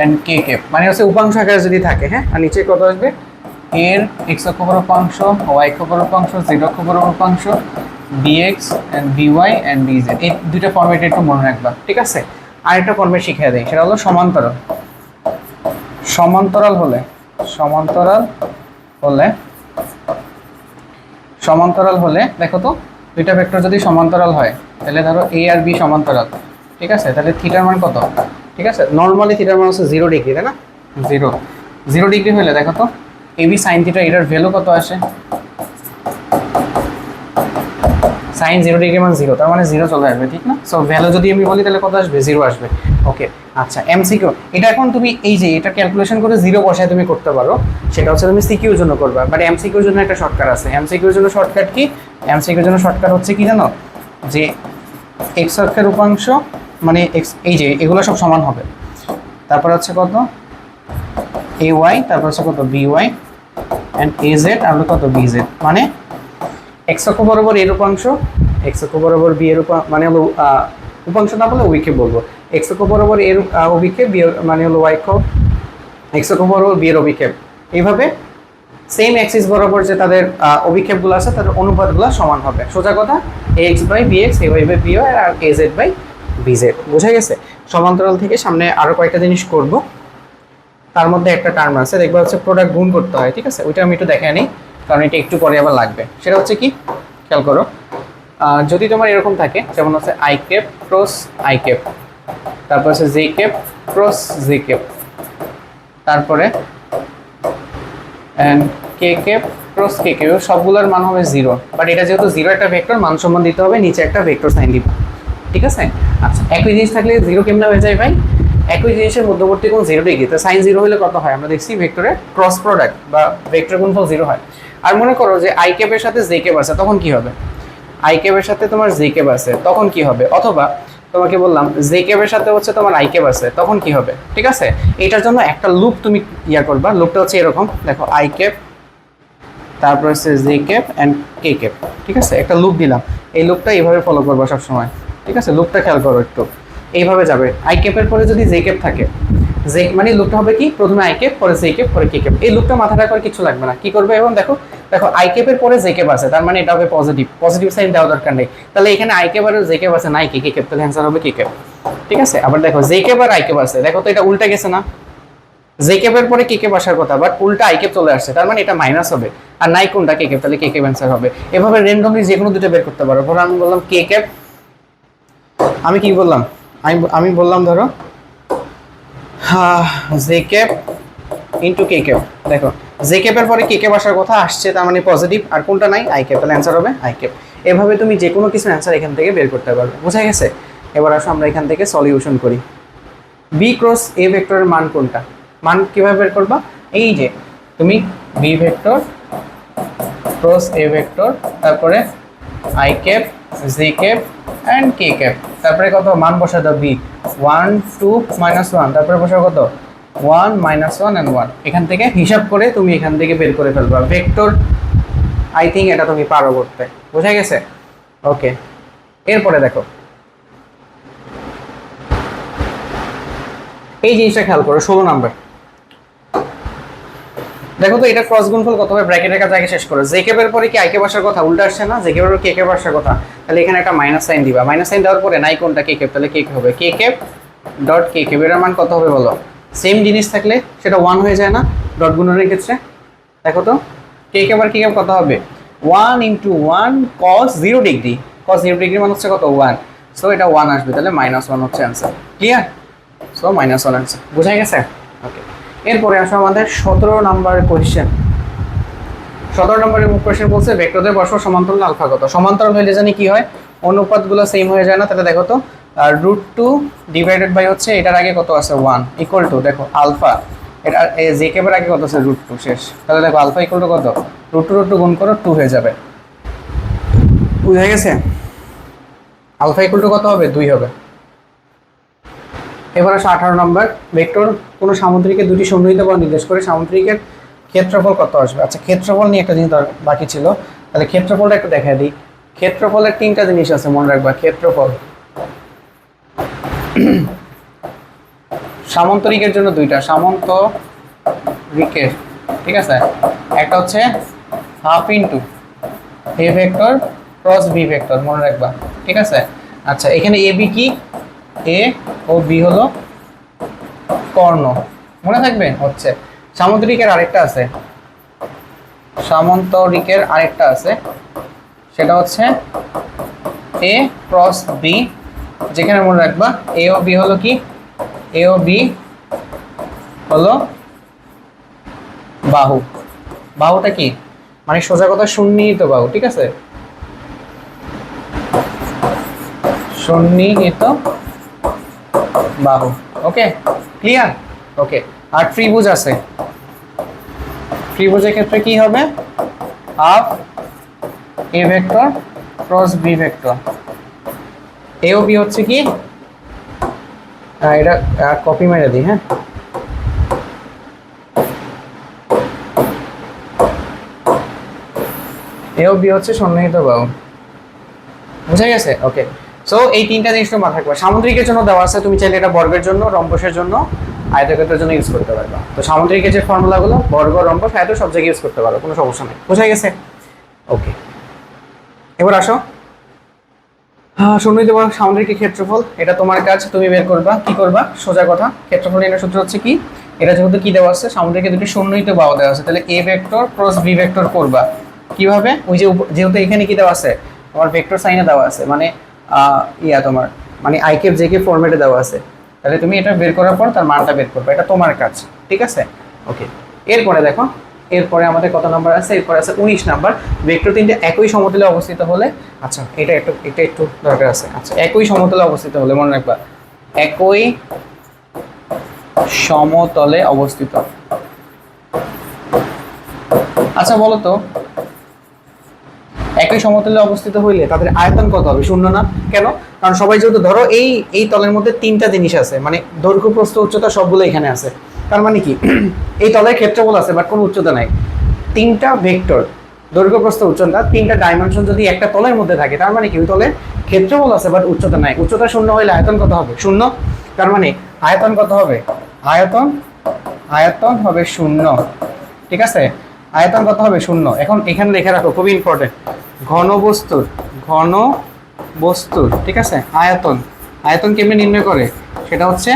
and k cap, মানে হচ্ছে উপাংশ আকারে যদি থাকে, হ্যাঁ, আর নিচে কত আসবে এর x অক্ষ বরাবর উপাংশ, y অক্ষ বরাবর উপাংশ, z অক্ষ বরাবর উপাংশ, dx and by and dz, এই দুটো ফরম্যাট একটু মনে রাখবা, ঠিক আছে। আরেকটা ফরম্যাট শিখিয়ে দেই, সেটা হলো সমান্তরাল। সমান্তরাল হলে, সমান্তরাল হলে, সমান্তরাল হলে দেখো তো দুইটা ভেক্টর যদি সমান্তরাল হয়, তাহলে ধরো a আর b সমান্তরাল, ঠিক আছে, তাহলে থিটার মান কত, ঠিক আছে, নরমালি থিটার মান হচ্ছে 0 ডিগ্রি, তাই না, 0 ডিগ্রি হলে দেখো তো এবি সাইন থিটা, এটার ভ্যালু কত আসে? সাইন 0 ডিগ্রি মান 0, তার মানে 0 চলে আসবে, ঠিক না? সো ভ্যালু যদি আমি বলি তাহলে কত আসবে? 0 আসবে। ওকে, আচ্ছা এমসিকিউ এটা এখন তুমি এই যে এটা ক্যালকুলেশন করে 0 বসায় তুমি করতে পারো, সেটা হচ্ছে তুমি সিকিউর জন্য করবা। বাট এমসিকিউর জন্য একটা শর্টকাট আছে। এমসিকিউর জন্য শর্টকাট কি? এমসিকিউর জন্য শর্টকাট হচ্ছে কি জানো? যে এক্স অক্ষের উপাংশ মানে এক্স, এই যে এগুলো সব সমান হবে, তারপর হচ্ছে কত এ ওয়াই, তারপর হচ্ছে কত B Y and A Z, আর কত বি জেড। মানে এক্স অক্ষ বরাবর এর উপাংশ, এক্স অক্ষ বরাবর বি এর মানে হলো উপাংশ না বলে অভিক্ষেপ বলবো। এক্স অক্ষ বরাবর এর অভিক্ষেপ, বি মানে হলো ওয়াই অক্ষ, এক্স অক্ষ বরাবর বি এর অভিক্ষেপ। এইভাবে সেম অ্যাক্সিস বরাবর যে তাদের অভিক্ষেপগুলো আছে তাদের অনুপাতগুলো সমান হবে। সোজা কথা, A X by B X, A Y by B Y, আর A Z by B Z. বোঝা গেছে? সমান্তরাল থেকে সামনে আরো কয়েকটা জিনিস করব, তার মধ্যে একটা টার্ম আছে দেখবা হচ্ছে প্রোডাক্ট গুণ করতে হয়, ঠিক আছে? ওইটা আমি একটু দেখে নিই, কারণ এটা একটু পরে আবার লাগবে। সেটা হচ্ছে কি, খেয়াল করো, যদি তোমার এরকম থাকে যেমন হচ্ছে I cap cross I cap, তারপর হচ্ছে J cap cross J cap, তারপরে কে ক্যাপ ক্রস কে ক্যাপ, সবগুলোর মান হবে 0। বাট এটা যেহেতু 0 একটা ভেক্টর, মান সম্মান দিতে হবে, নিচে একটা ভেক্টর সাইন দিব, ঠিক আছে? আচ্ছা, একই জিনিস থাকলে 0 কেমনে হয়ে যায় ভাই? একই জিনিসের মধ্যবর্তী কোণ 0 ডিগ্রি, তো সাইন 0 হলে কত হয়? আমরা দেখছি ভেক্টরের ক্রস প্রোডাক্ট বা ভেক্টর গুণফল 0 হয়। আর মনে করো যে আই ক্যাপের সাথে জে ক্যাপ আছে, তখন কি হবে? আই ক্যাপের সাথে তোমার জে ক্যাপ আছে, তখন কি হবে? অথবা তোমাকে বললাম জে ক্যাপের সাথে হচ্ছে তোমার আই ক্যাপ আছে, তখন কি হবে? ঠিক আছে, এটার জন্য একটা লুপ তুমি ইয়া করবা। লুপটা হচ্ছে এরকম, দেখো আই ক্যাপ, তারপর হচ্ছে J cap and K cap, ঠিক আছে? একটা লুপ দিলাম, এই লুপটা এইভাবে ফলো করবা সবসময়, ঠিক আছে? লুপটা খেয়াল করো একটু, এইভাবে যাবে। আই ক্যাপের পরে যদি জে ক্যাপ থাকে, জে মানে লুপটা হবে কি, প্রথমে আই ক্যাপ, পরে জে ক্যাপ, পরে কে ক্যাপ। এই লুপটা মাথা রাখার কিছু লাগবে না। কি করবে এবং দেখো, দেখো আই ক্যাপের পরে জে ক্যাপ আছে, তার মানে এটা হবে পজিটিভ, পজিটিভ সাইন দেওয়া দরকার নেই। তাহলে এখানে আই ক্যাপ আর জে ক্যাপ আছে, নাই কে ক্যাপ, তাহলে অ্যান্সার হবে কে ক্যাপ, ঠিক আছে? আবার দেখো জে ক্যাপ আর আই ক্যাপ আছে, দেখো তো এটা উল্টা গেছে না? জে ক্যাপের পরে কে ক্যাপ আসার কথা, বাট উল্টা আই ক্যাপ চলে আসছে, তার মানে এটা মাইনাস হবে। আর নাই কোনটা কে ক্যাপ, তাহলে কে ক্যাপ অ্যান্সার হবে। এভাবে র্যান্ডমলি যে কোনো দুটো বের করতে পারো। ধরো আমি বললাম কে ক্যাপ, আমি কি বললাম, আমি বললাম ধরো J cap into k cap. দেখো জে ক্যাপের পরে কে ক্যাপ আসার কথা আসছে, তার মানে পজিটিভ, আর কোনটা নাই, আই ক্যাপ, তাহলে অ্যান্সার হবে আই ক্যাপ। এভাবে তুমি যে কোনো কিছু অ্যান্সার এখান থেকে বের করতে পারবে। বোঝা গেছে? এবার আসো আমরা এখান থেকে সলিউশন করি। বি ক্রস এ ভেক্টরের মান কোনটা? মান কিভাবে বের করবা? এই যে তুমি B vector cross A vector, তারপরে I cap, J cap and K cap, তারপরে কত মান বসা দাও, বি 1 2 -1, তারপরে বসা কত 1 -1 and 1। এখান থেকে হিসাব করে তুমি এখান থেকে বের করে ফেলবা ভেক্টর। আই থিঙ্ক এটা তুমি পারো করতে। বোঝা গেছে? ওকে, এরপরে দেখো এই জিনিসটা খেয়াল করো, 16 নাম্বার। দেখো তো এটা ক্রস গুণফল কত হবে, ব্র্যাকেটের কাছে আগে শেষ করো। জে ক্যাপের পরে কি আই ক্যাপ আসার কথা, উল্টা আসছে না? জে ক্যাপের পরে কে ক্যাপ আসার কথা, তাহলে এখানে একটা মাইনাস সাইন দিবা। মাইনাস সাইন দেওয়ার পরে নাই কোনটা, কে ক্যাপ, তাহলে কে হবে কে ক্যাপ ডট কে ক্যাপ। এর মান কত হবে বলো? সেম জিনিস থাকলে সেটা 1 হয়ে যায় না ডট গুণনের ক্ষেত্রে? দেখো তো কে ক্যাপ আর কে ক্যাপ কত হবে, 1 × 1 cos 0 ডিগ্রি। cos 0 ডিগ্রি মান হচ্ছে কত, 1। সো এটা 1 আসবে, তাহলে -1 হচ্ছে অ্যান্সার। ক্লিয়ার? So -1 answer. বোঝা গেছে? ওকে, এরপরে আসো আমাদের 17 নাম্বার কোয়েশ্চেন। 17 নম্বরের কোয়েশ্চেন বলছে ভেক্টরদের পরস্পর সমান্তরাল আলফা কত? সমান্তরাল হলে জানি কি হয়, অনুপাতগুলো সেম হয়ে যায় না? তাহলে দেখো তো √2 ডিভাইডেড বাই হচ্ছে এটার আগে কত আছে 1 ইকুয়াল টু, দেখো আলফা, এটা জে ক্যাপের আগে কত আছে √2 শেষ। তাহলে দেখো আলফা ইকুয়াল টু কত, √2 গুণ করো 2 হয়ে যাবে। বুঝা গেছে? আলফা ইকুয়াল টু কত হবে, 2 হবে। এবার আসো 18 নম্বর। ভেক্টর কোনো সামুদ্রিকের দুটি সন্নিহিত বল নির্দেশ করে সামুদ্রিকের ক্ষেত্রফল কত আসবে? আচ্ছা, ক্ষেত্রফল নিয়ে একটা জিনিস বাকি ছিল, তাহলে ক্ষেত্রফলটা একটু দেখা দিই। ক্ষেত্রফলের 3টা জিনিস আছে, মনে রাখবা। ক্ষেত্রফল সামন্তরিকের জন্য 2টা, সামন্তরিকের, ঠিক আছে? একটা হচ্ছে half into A vector cross B vector, মনে রাখবা, ঠিক আছে? আচ্ছা, এখানে এ বি কি, এ ও বি হলো কর্ণ, মনে থাকবে। হচ্ছে সামুদ্রিকের আরেকটা আছে, সামন্তরিকের আরেকটা আছে, সেটা হচ্ছে এ ক্রস বি, যেখানে মনে রাখবা এ ও বি হলো কি, এ ও বি হলো বাহু, বাহুটা কি, মানে সোজা কথা সন্নিহিত বাহু, ঠিক আছে, সন্নিহিত বাহু। ওকে, ক্লিয়ার? ওকে, আর ত্রিভুজ আছে, ত্রিভুজের ক্ষেত্রে কি হবে, half A vector cross B vector. A ও বি হচ্ছে কি, এটা কপি মেরে দিই, হ্যাঁ, এ ও বি হচ্ছে সন্নিহিত বাহু, বুঝা গেছে? ওকে, সো এই তিনটা জিনিস তো মাথায় রাখবা। সামুদ্রিকের জন্য দেওয়া আছে, তুমি চাইলে এটা বর্গের জন্য, রম্বসের জন্য, আয়তক্ষেত্রের জন্য ইউজ করতে পারবা। তো সামুদ্রিকের যে ফর্মুলাগুলো বর্গ, রম্বস, আয়ত সব জায়গায় ইউজ করতে পারো, কোনো সমস্যা নেই, বুঝা গেছে? ওকে, এবার আসো, হ্যাঁ, সন্নিহিত বাহু সামুদ্রিকের ক্ষেত্রফল, এটা তোমার কাজ, তুমি বের করবা। কি করবা? সোজা কথা, ক্ষেত্রফল নির্ণয়ের সূত্র হচ্ছে কি, এটা যেহেতু কি দেওয়া আছে, সামুদ্রিকের দুটি সন্নিহিত বাহু দেওয়া আছে, তাহলে A vector cross B vector করবা কিভাবে? ওই যে যেহেতু এখানে কি দেওয়া আছে, তোমার ভেক্টর সাইনে দেওয়া আছে, মানে তোমার মানে আই ক্যাপ জে ক্যাপ ফরম্যাটে দেওয়া আছে, তাহলে তুমি এটা বের করার পর তার মানটা বের করবে, এটা তোমার কাজ, ঠিক আছে? ওকে, এরপরে দেখো, এরপরে আমাদের কত নাম্বার আছে? এরপরে আছে 19 নাম্বার। ভেক্টর তিনটে একই সমতলে অবস্থিত হলে, আচ্ছা এটা একটু দরকার আছে। আচ্ছা, একই সমতলে অবস্থিত হলে, মনে রাখবা, একই সমতলে অবস্থিত। আচ্ছা বলো তো, একই সমতলে অবস্থিত হইলে তাদের আয়তন কত হবে? শূন্য না? কেন? কারণ সবাই যেহেতু, ধরো এই তলের মধ্যে তিনটা জিনিস আছে, মানে দৈর্ঘ্য প্রস্থ উচ্চতা সবগুলো এখানে আছে, তার মানে কি এই তলের ক্ষেত্রফল আছে বাট কোনো উচ্চতা নাই। তিনটা ভেক্টর, দৈর্ঘ্য প্রস্থ উচ্চতা, তিনটা ডাইমেনশন যদি একটা তলের মধ্যে থাকে, তার মানে কি ওই তলের ক্ষেত্রফল আছে বাট উচ্চতা নাই। উচ্চতা শূন্য হইলে আয়তন কত হবে? শূন্য। তার মানে আয়তন কত হবে? আয়তন হবে শূন্য, ঠিক আছে? আয়তন কত হবে? শূন্য। এখন এখানে লিখে রাখো, খুবই ইম্পর্টেন্ট, ঘনবস্তুর, ঠিক আছে, আয়তন কেমনে নির্ণয় করে? সেটা হচ্ছে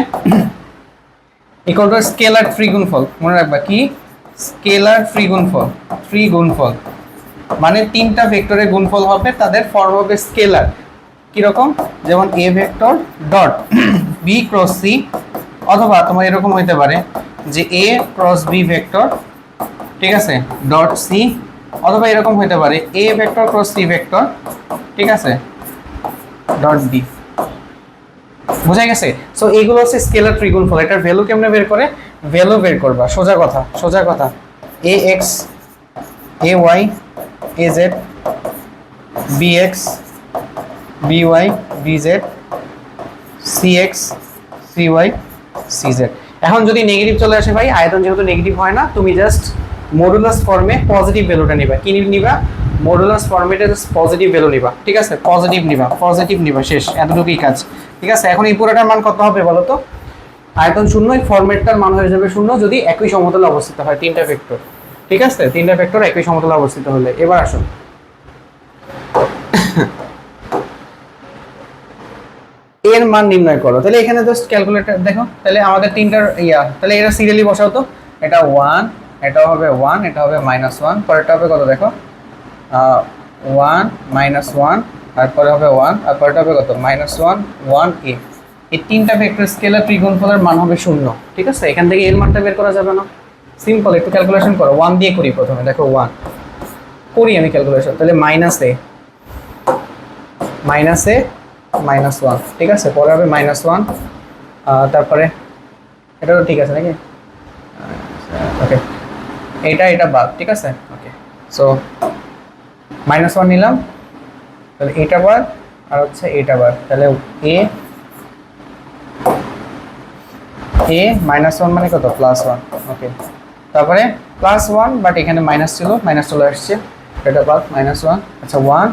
ইকুয়াল টু স্কেলার ত্রিগুণফল। মনে রাখবা কি? স্কেলার ত্রিগুণফল মানে তিনটা ভেক্টরের গুণফল হবে, তাদের ফর্ম হবে স্কেলার। কিরকম? যেমন A vector dot B cross C, অথবা তোমার এরকম হইতে পারে যে এ ক্রস বি ভেক্টর, ঠিক আছে, ডট সি, অথবা এরকম হইতে পারে A vector cross C vector, ঠিক আছে, ডট বি। বোঝা গেছে? সো এইগুলো হচ্ছে স্কেলার ত্রিগুণফল। এটার ভ্যালু কেমনে বের করে? ভ্যালু বের করবা, সোজা কথা A X A Y A Z, B X B Y B Z, C X C Y C Z. এখন যদি নেগেটিভ চলে আসে ভাই, আয়তন যেহেতু নেগেটিভ হয় না, তুমি জাস্ট মডুলাস ফর্মে পজিটিভ ভ্যালুটা নিবা। কি নিবা? মডুলাস ফর্মেটে জাস্ট পজিটিভ ভ্যালু নিবা, ঠিক আছে? পজিটিভ নিবা, শেষ, এতটুকুই কাজ, ঠিক আছে? এখন এই পুরোটার মান কত হবে বলো তো? আয়তন শূন্য, এই ফর্মেটটার মান হয়ে যাবে শূন্য যদি একই সমতলে অবস্থিত হয় তিনটা ভেক্টর, ঠিক আছে? তিনটা ভেক্টর একই সমতলে অবস্থিত হলে। এবার আসো, এর মান নির্ণয় করো। তাহলে এখানে জাস্ট ক্যালকুলেটর দেখো, তাহলে আমাদের তিনটার তাহলে এটা সিরিয়ালি বসাও তো। এটা 1, এটা হবে 1, এটা হবে -1, পরেরটা হবে কত দেখো, 1 -1, তারপরে হবে 1, আর পরেরটা হবে কত, -1 1 a। এই তিনটা ভেক্টর স্কেলার ত্রিগুণফলের মান হবে শূন্য, ঠিক আছে? এখান থেকে এর মানটা বের করা যাবে না? সিম্পল, একটু ক্যালকুলেশন করো। 1 দিয়ে করি প্রথমে, দেখো 1 করি আমি ক্যালকুলেশন, তাহলে -1, ঠিক আছে, পরে হবে -1, তারপরে এটা তো ঠিক আছে নাকি? ওকে, এটা বাদ, ঠিক আছে? ওকে, সো -1 নিলাম, তাহলে এটা বাদ, আর হচ্ছে এটা বাদ, তাহলে এ -1 মানে কত, +1। ওকে, তারপরে +1, বাট এখানে মাইনাস ছিল, মাইনাস চলে আসছে, এটা বাদ, -1। আচ্ছা 1,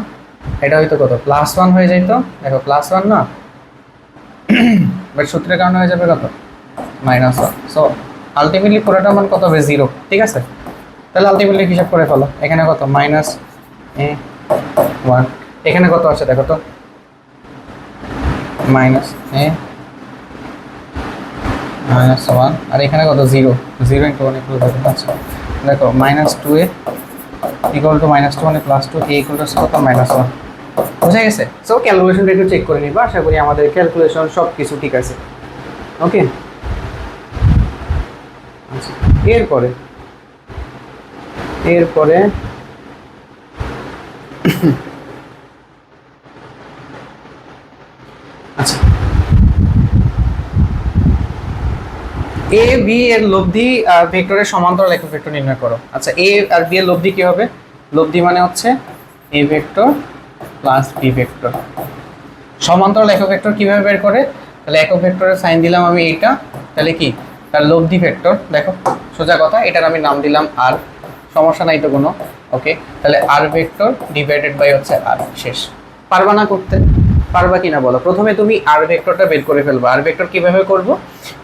এটা হয়তো কত, +1 হয়ে যাইতো, দেখো +1 না, বাট সূত্রের কারণে হয়ে যাবে কত, -1। সো আলটিমেটলি পুরোটার মান কত হবে, 0, ঠিক আছে? তাহলে আলটিমেটলি হিসাব করে ফেলো, এখানে কত, -1, এখানে কত আছে দেখো তো, -1, আর এখানে কত, 0 × 1 = 0। আচ্ছা দেখো, -2a equal to -2 +2, a equal to কত, -1। বুঝা গেছে? সো ক্যালকুলেশনটা একটু চেক করে নিবা, আশা করি আমাদের ক্যালকুলেশন সব কিছু ঠিক আছে। ওকে, আচ্ছা এরপরে আচ্ছা, এ বি এর লব্ধি ভেক্টরের সমান্তরাল একক ভেক্টর নির্ণয় করো। আচ্ছা, এ আর বি এর লব্ধি কি হবে? লব্ধি মানে হচ্ছে A vector plus B vector. সমান্তরাল একক ভেক্টর কিভাবে বের করে? তাহলে একক ভেক্টরের সাইন দিলাম আমি এইটা, তাহলে কি তার লব্ধি ভেক্টর। দেখো সোজা কথা, এটার আমি নাম দিলাম আর, সমস্যা নাই তো কোনো। ওকে, তাহলে আর ভেক্টর ডিভাইডেড বাই হচ্ছে আর। শেষ। পারবা না করতে? পারবা কিনা বলো। প্রথমে তুমি আর ভেক্টরটা বের করে ফেলবো। আর ভেক্টর কিভাবে করব?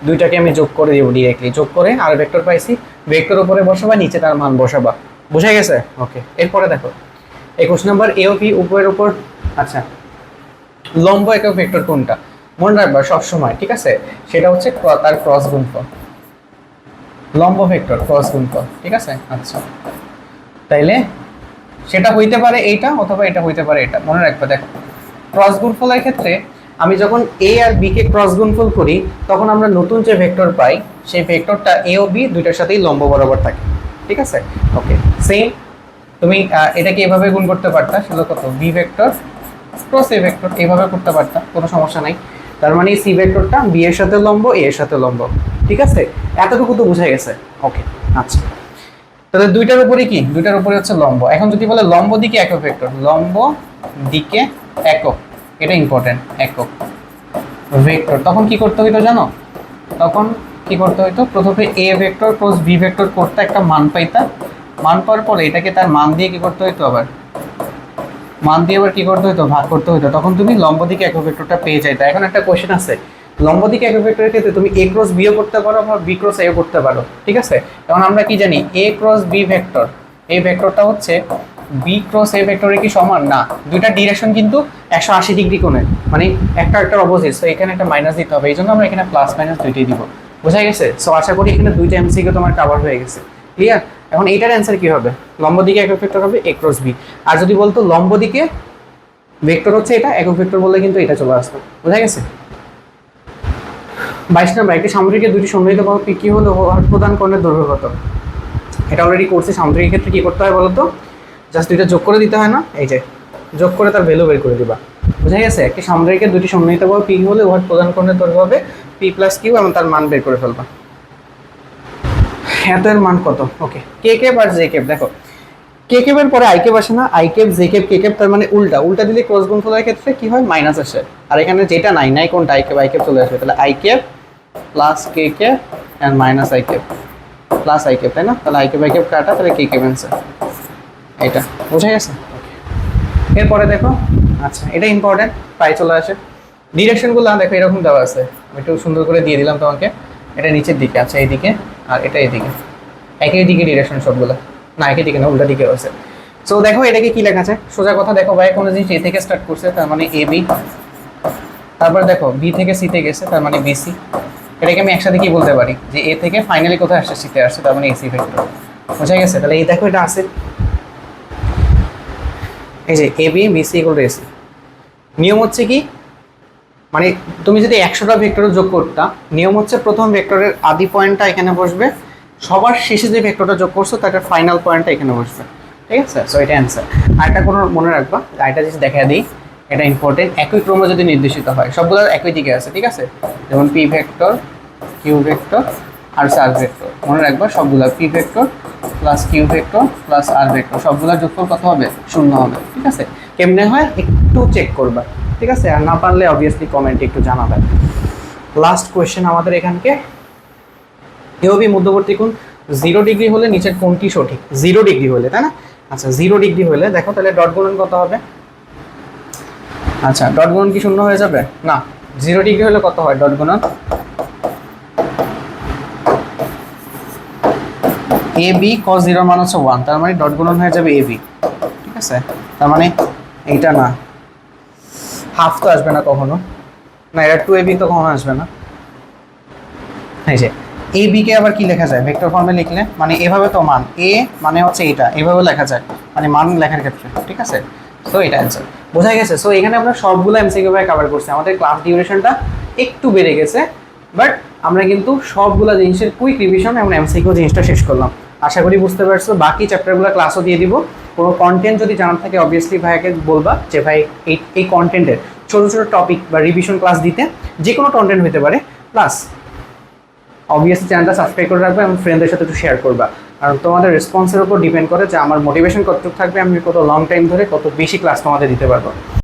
দুইটাকে আমি যোগ করে দেবো ডিরেক্টলি। যোগ করে আর ভেক্টর পাইছি, ভেক্টর উপরে বসাবা, নিচে তার মান বসাবা। বুঝা গেছে? ওকে, এরপরে দেখো 21 নম্বর, এ ও বি উপরের উপর। আচ্ছা, লম্ব একক ভেক্টর কোনটা? মনে রাখবা সবসময়, ঠিক আছে? সেটা হচ্ছে তার ক্রস গুণফল। লম্ব ভেক্টর ক্রস গুণফল, ঠিক আছে? আচ্ছা, তাইলে সেটা হইতে পারে এইটা, অথবা এটা হইতে পারে এটা। মনে রাখবা, দেখো ক্রস গুণফলের ক্ষেত্রে আমি যখন এ আর বি কে ক্রস গুণফল করি, তখন আমরা নতুন যে ভেক্টর পাই, সেই ভেক্টরটা এ ও বি দুইটার সাথেই লম্ব বরাবর থাকে, ঠিক আছে? ওকে, সেম তুমি এটাকে এভাবে গুণ করতে পারতা, সেটা কত? B vector cross A vector, এইভাবে করতে পারতা, কোনো সমস্যা নাই। তার মানে সি ভেক্টরটা বি এর সাথে লম্ব, এ এর সাথে লম্ব, ঠিক আছে? এতটুকু তো বুঝা গেছে। ওকে, আচ্ছা, তাহলে দুইটার উপরে কি? দুইটার উপরে হচ্ছে লম্ব। এখন যদি বলে লম্ব দিকে একক ভেক্টর, লম্ব দিকে একক, এটা ইম্পর্টেন্ট, একক ভেক্টর, তখন কি করতে হইতো জানো? তখন কি করতে হইতো? প্রথমে A vector cross B vector করতে একটা মান পাইতা, মান পাওয়ার পরে এটাকে তার মান দিয়ে কি করতে হইতো? আবার মান দিয়ে আবার কি করতে হইতো? ভাগ করতে হইতো। তখন তুমি লম্ব দিকে একক ভেক্টরটা পেয়ে যাইতা। এখন একটা কোশ্চেন আছে, লম্ব দিকে একক ভেক্টরের ক্ষেত্রে তুমি এ ক্রস বিও করতে পারো, বা বি ক্রস এও করতে পারো, ঠিক আছে? এখন আমরা কি জানি? এ ক্রস বি ভেক্টর, এই ভেক্টরটা হচ্ছে বি ক্রস এ ভেক্টরের কি সমান না? দুইটা ডিরেকশন কিন্তু 180 ডিগ্রি কোণে, মানে একটা একটা অপোজিট। সো এখানে একটা মাইনাস দিতে হবে, এই জন্য আমরা এখানে প্লাস মাইনাস দুইটাই দিব। বোঝা গেছে? সো আশা করি এখানে দুইটা এমসিকিউ তোমার কভার হয়ে গেছে। ক্লিয়ার? এখন এইটার অ্যান্সার কি হবে? লম্ব দিকে একক ভেক্টর হবে এ ক্রস বি। আর যদি বলতো লম্ব দিকে ভেক্টর হচ্ছে এটা, একক ভেক্টর বললে কিন্তু এটা চলে আসতো। বোঝা গেছে? 22 নম্বর, একটি সামুদ্রিকের দুটি সন্নিহিত বাহু কি হলো প্রদান কর্ণের দৈর্ঘ্য কত? এটা অলরেডি করছে। সামুদ্রিকের ক্ষেত্রে কি করতে হয় বলতো? জাস্ট দুইটা যোগ করে দিতে হয় না? এই যে যোগ করে তার ভ্যালু বের করে দিবা। বুঝা গেছে? একটি সামুদ্রিকের দুটি সন্নিহিত বাহু পি হলে উহার প্রদান কর্ণের দৈর্ঘ্য হবে পি প্লাস কিউ, এবং তার মান বের করে ফেলবা। এত এর মান কত? ওকে, কে কেপ আর জে কেপ। দেখো কে কেপের পরে আই কেপ আসে না? I cap, J cap, K cap, তার মানে উল্টা। উল্টা দিলে ক্রস গুণফলের ক্ষেত্রে কি হয়? মাইনাস আসে। আর এখানে যেটা নাই, নাই কোনটা? আই কেপ, আই কেপ চলে আসবে। তাহলে I cap plus K cap and minus I cap plus I cap, তাই না? তাহলে আই কেপ কাটা, তাহলে কে কেপ অ্যান্সার এটা। বোঝা গেছে? এরপরে দেখো, আচ্ছা এটা ইম্পর্টেন্ট, প্রায় চলে আসে। ডিরেকশনগুলো দেখো এরকম দেওয়া আছে, আমি একটু সুন্দর করে দিয়ে দিলাম তোমাকে। এটা নিচের দিকে, আচ্ছা এইদিকে, আর এটা এইদিকে, একই দিকে ডিরেকশন সবগুলো। না একই দিকে না, উল্টা দিকে আছে। সো দেখো এটাকে কি লেখা আছে? সোজা কথা, দেখো ভাই কোনো জিনিস এ থেকে স্টার্ট করছে, তার মানে এ বি। তারপর দেখো বি থেকে সিতে গেছে, তার মানে বিসি। এটাকে আমি একসাথে কি বলতে পারি? যে এ থেকে ফাইনালি কোথায় আসছে? সিতে আসছে, তার মানে এসি ভেক্টর। বোঝা গেছে? তাহলে এই দেখো এটা আছে, এই যে A B BC equal to AC. নিয়ম হচ্ছে কি, মানে তুমি যদি 100টা ভেক্টর যোগ করতা, নিয়ম হচ্ছে প্রথম ভেক্টরের আদি পয়েন্টটা এখানে বসবে, সবার শেষে যে ভেক্টরটা যোগ করছো তার ফাইনাল পয়েন্টটা এখানে বসবে, ঠিক আছে? সো এটা অ্যান্সার। আর এটা কোনো মনে রাখবা, এটা যদি দেখা দিই, এটা ইম্পর্টেন্ট। একই ক্রমে যদি নির্দেশিত হয়, সবগুলো একই দিকে আছে, ঠিক আছে? যেমন পি ভেক্টর, কিউ ভেক্টর আর আর ভেক্টর, মনে রাখবা সবগুলো P vector plus Q vector plus R vector, সবগুলোর যোগফল কত হবে? 0 হবে, ঠিক আছে? কেমনে হয় একটু চেক করবা, ঠিক আছে? আর না পারলে অবভিয়াসলি কমেন্টে একটু জানাবেন। লাস্ট কোয়েশ্চেন আমাদের এখানকে, এওবি মধ্যবর্তী কোণ 0 ডিগ্রি হলে নিচের কোণটি সঠিক? 0 ডিগ্রি হলে, তাই না? আচ্ছা 0 ডিগ্রি হলে দেখো তাহলে ডট গুণন কত হবে? আচ্ছা ডট গুণন কি 0 হয়ে যাবে? না, 0 ডিগ্রি হলে কত হয় ডট গুণন? এ বি cos 0 মান হচ্ছে 1, তার মানে ডট গুণন হয়ে যাবে এ বি, ঠিক আছে? তার মানে এইটা না, হাফ তো আসবে না কখনো, না এটা 2ab তো কখনো আসবে না। এই যে এ বি কে আবার কি লেখা যায় ভেক্টর ফর্মে লিখলে? মানে এভাবে তো মান এ মানে হচ্ছে এটা, এভাবে লেখা যায় মানে মান লেখার ক্ষেত্রে, ঠিক আছে? সো এটা অ্যান্সার। বোঝা গেছে? সো এখানে আমরা সবগুলো এমসিকিউ ভাবে কভার করছি। আমাদের ক্লাস ডিউরেশনটা একটু বেড়ে গেছে, বাট আমরা কিন্তু সবগুলো জিনিসের কুইক রিভিশন এবং এমসিকিউ জিনিসটা শেষ করলাম। আশা করি বুঝতে পারছো। বাকি চ্যাপ্টারগুলো ক্লাসও দিয়ে দিব। কোনো কন্টেন্ট যদি জানার থাকে অবভিয়াসলি ভাইয়াকে বলবা যে ভাই এই কন্টেন্টের ছোটো ছোটো টপিক বা রিভিশন ক্লাস দিতে, যে কোনো কন্টেন্ট হতে পারে। প্লাস অবভিয়াসলি চ্যানেলটা সাবস্ক্রাইব করে রাখবে এবং ফ্রেন্ডদের সাথে একটু শেয়ার করবা, কারণ তোমাদের রেসপন্সের উপর ডিপেন্ড করে যে আমার মোটিভেশন কতটুকু থাকবে, আমি কত লং টাইম ধরে কত বেশি ক্লাস তোমাদের দিতে পারবো।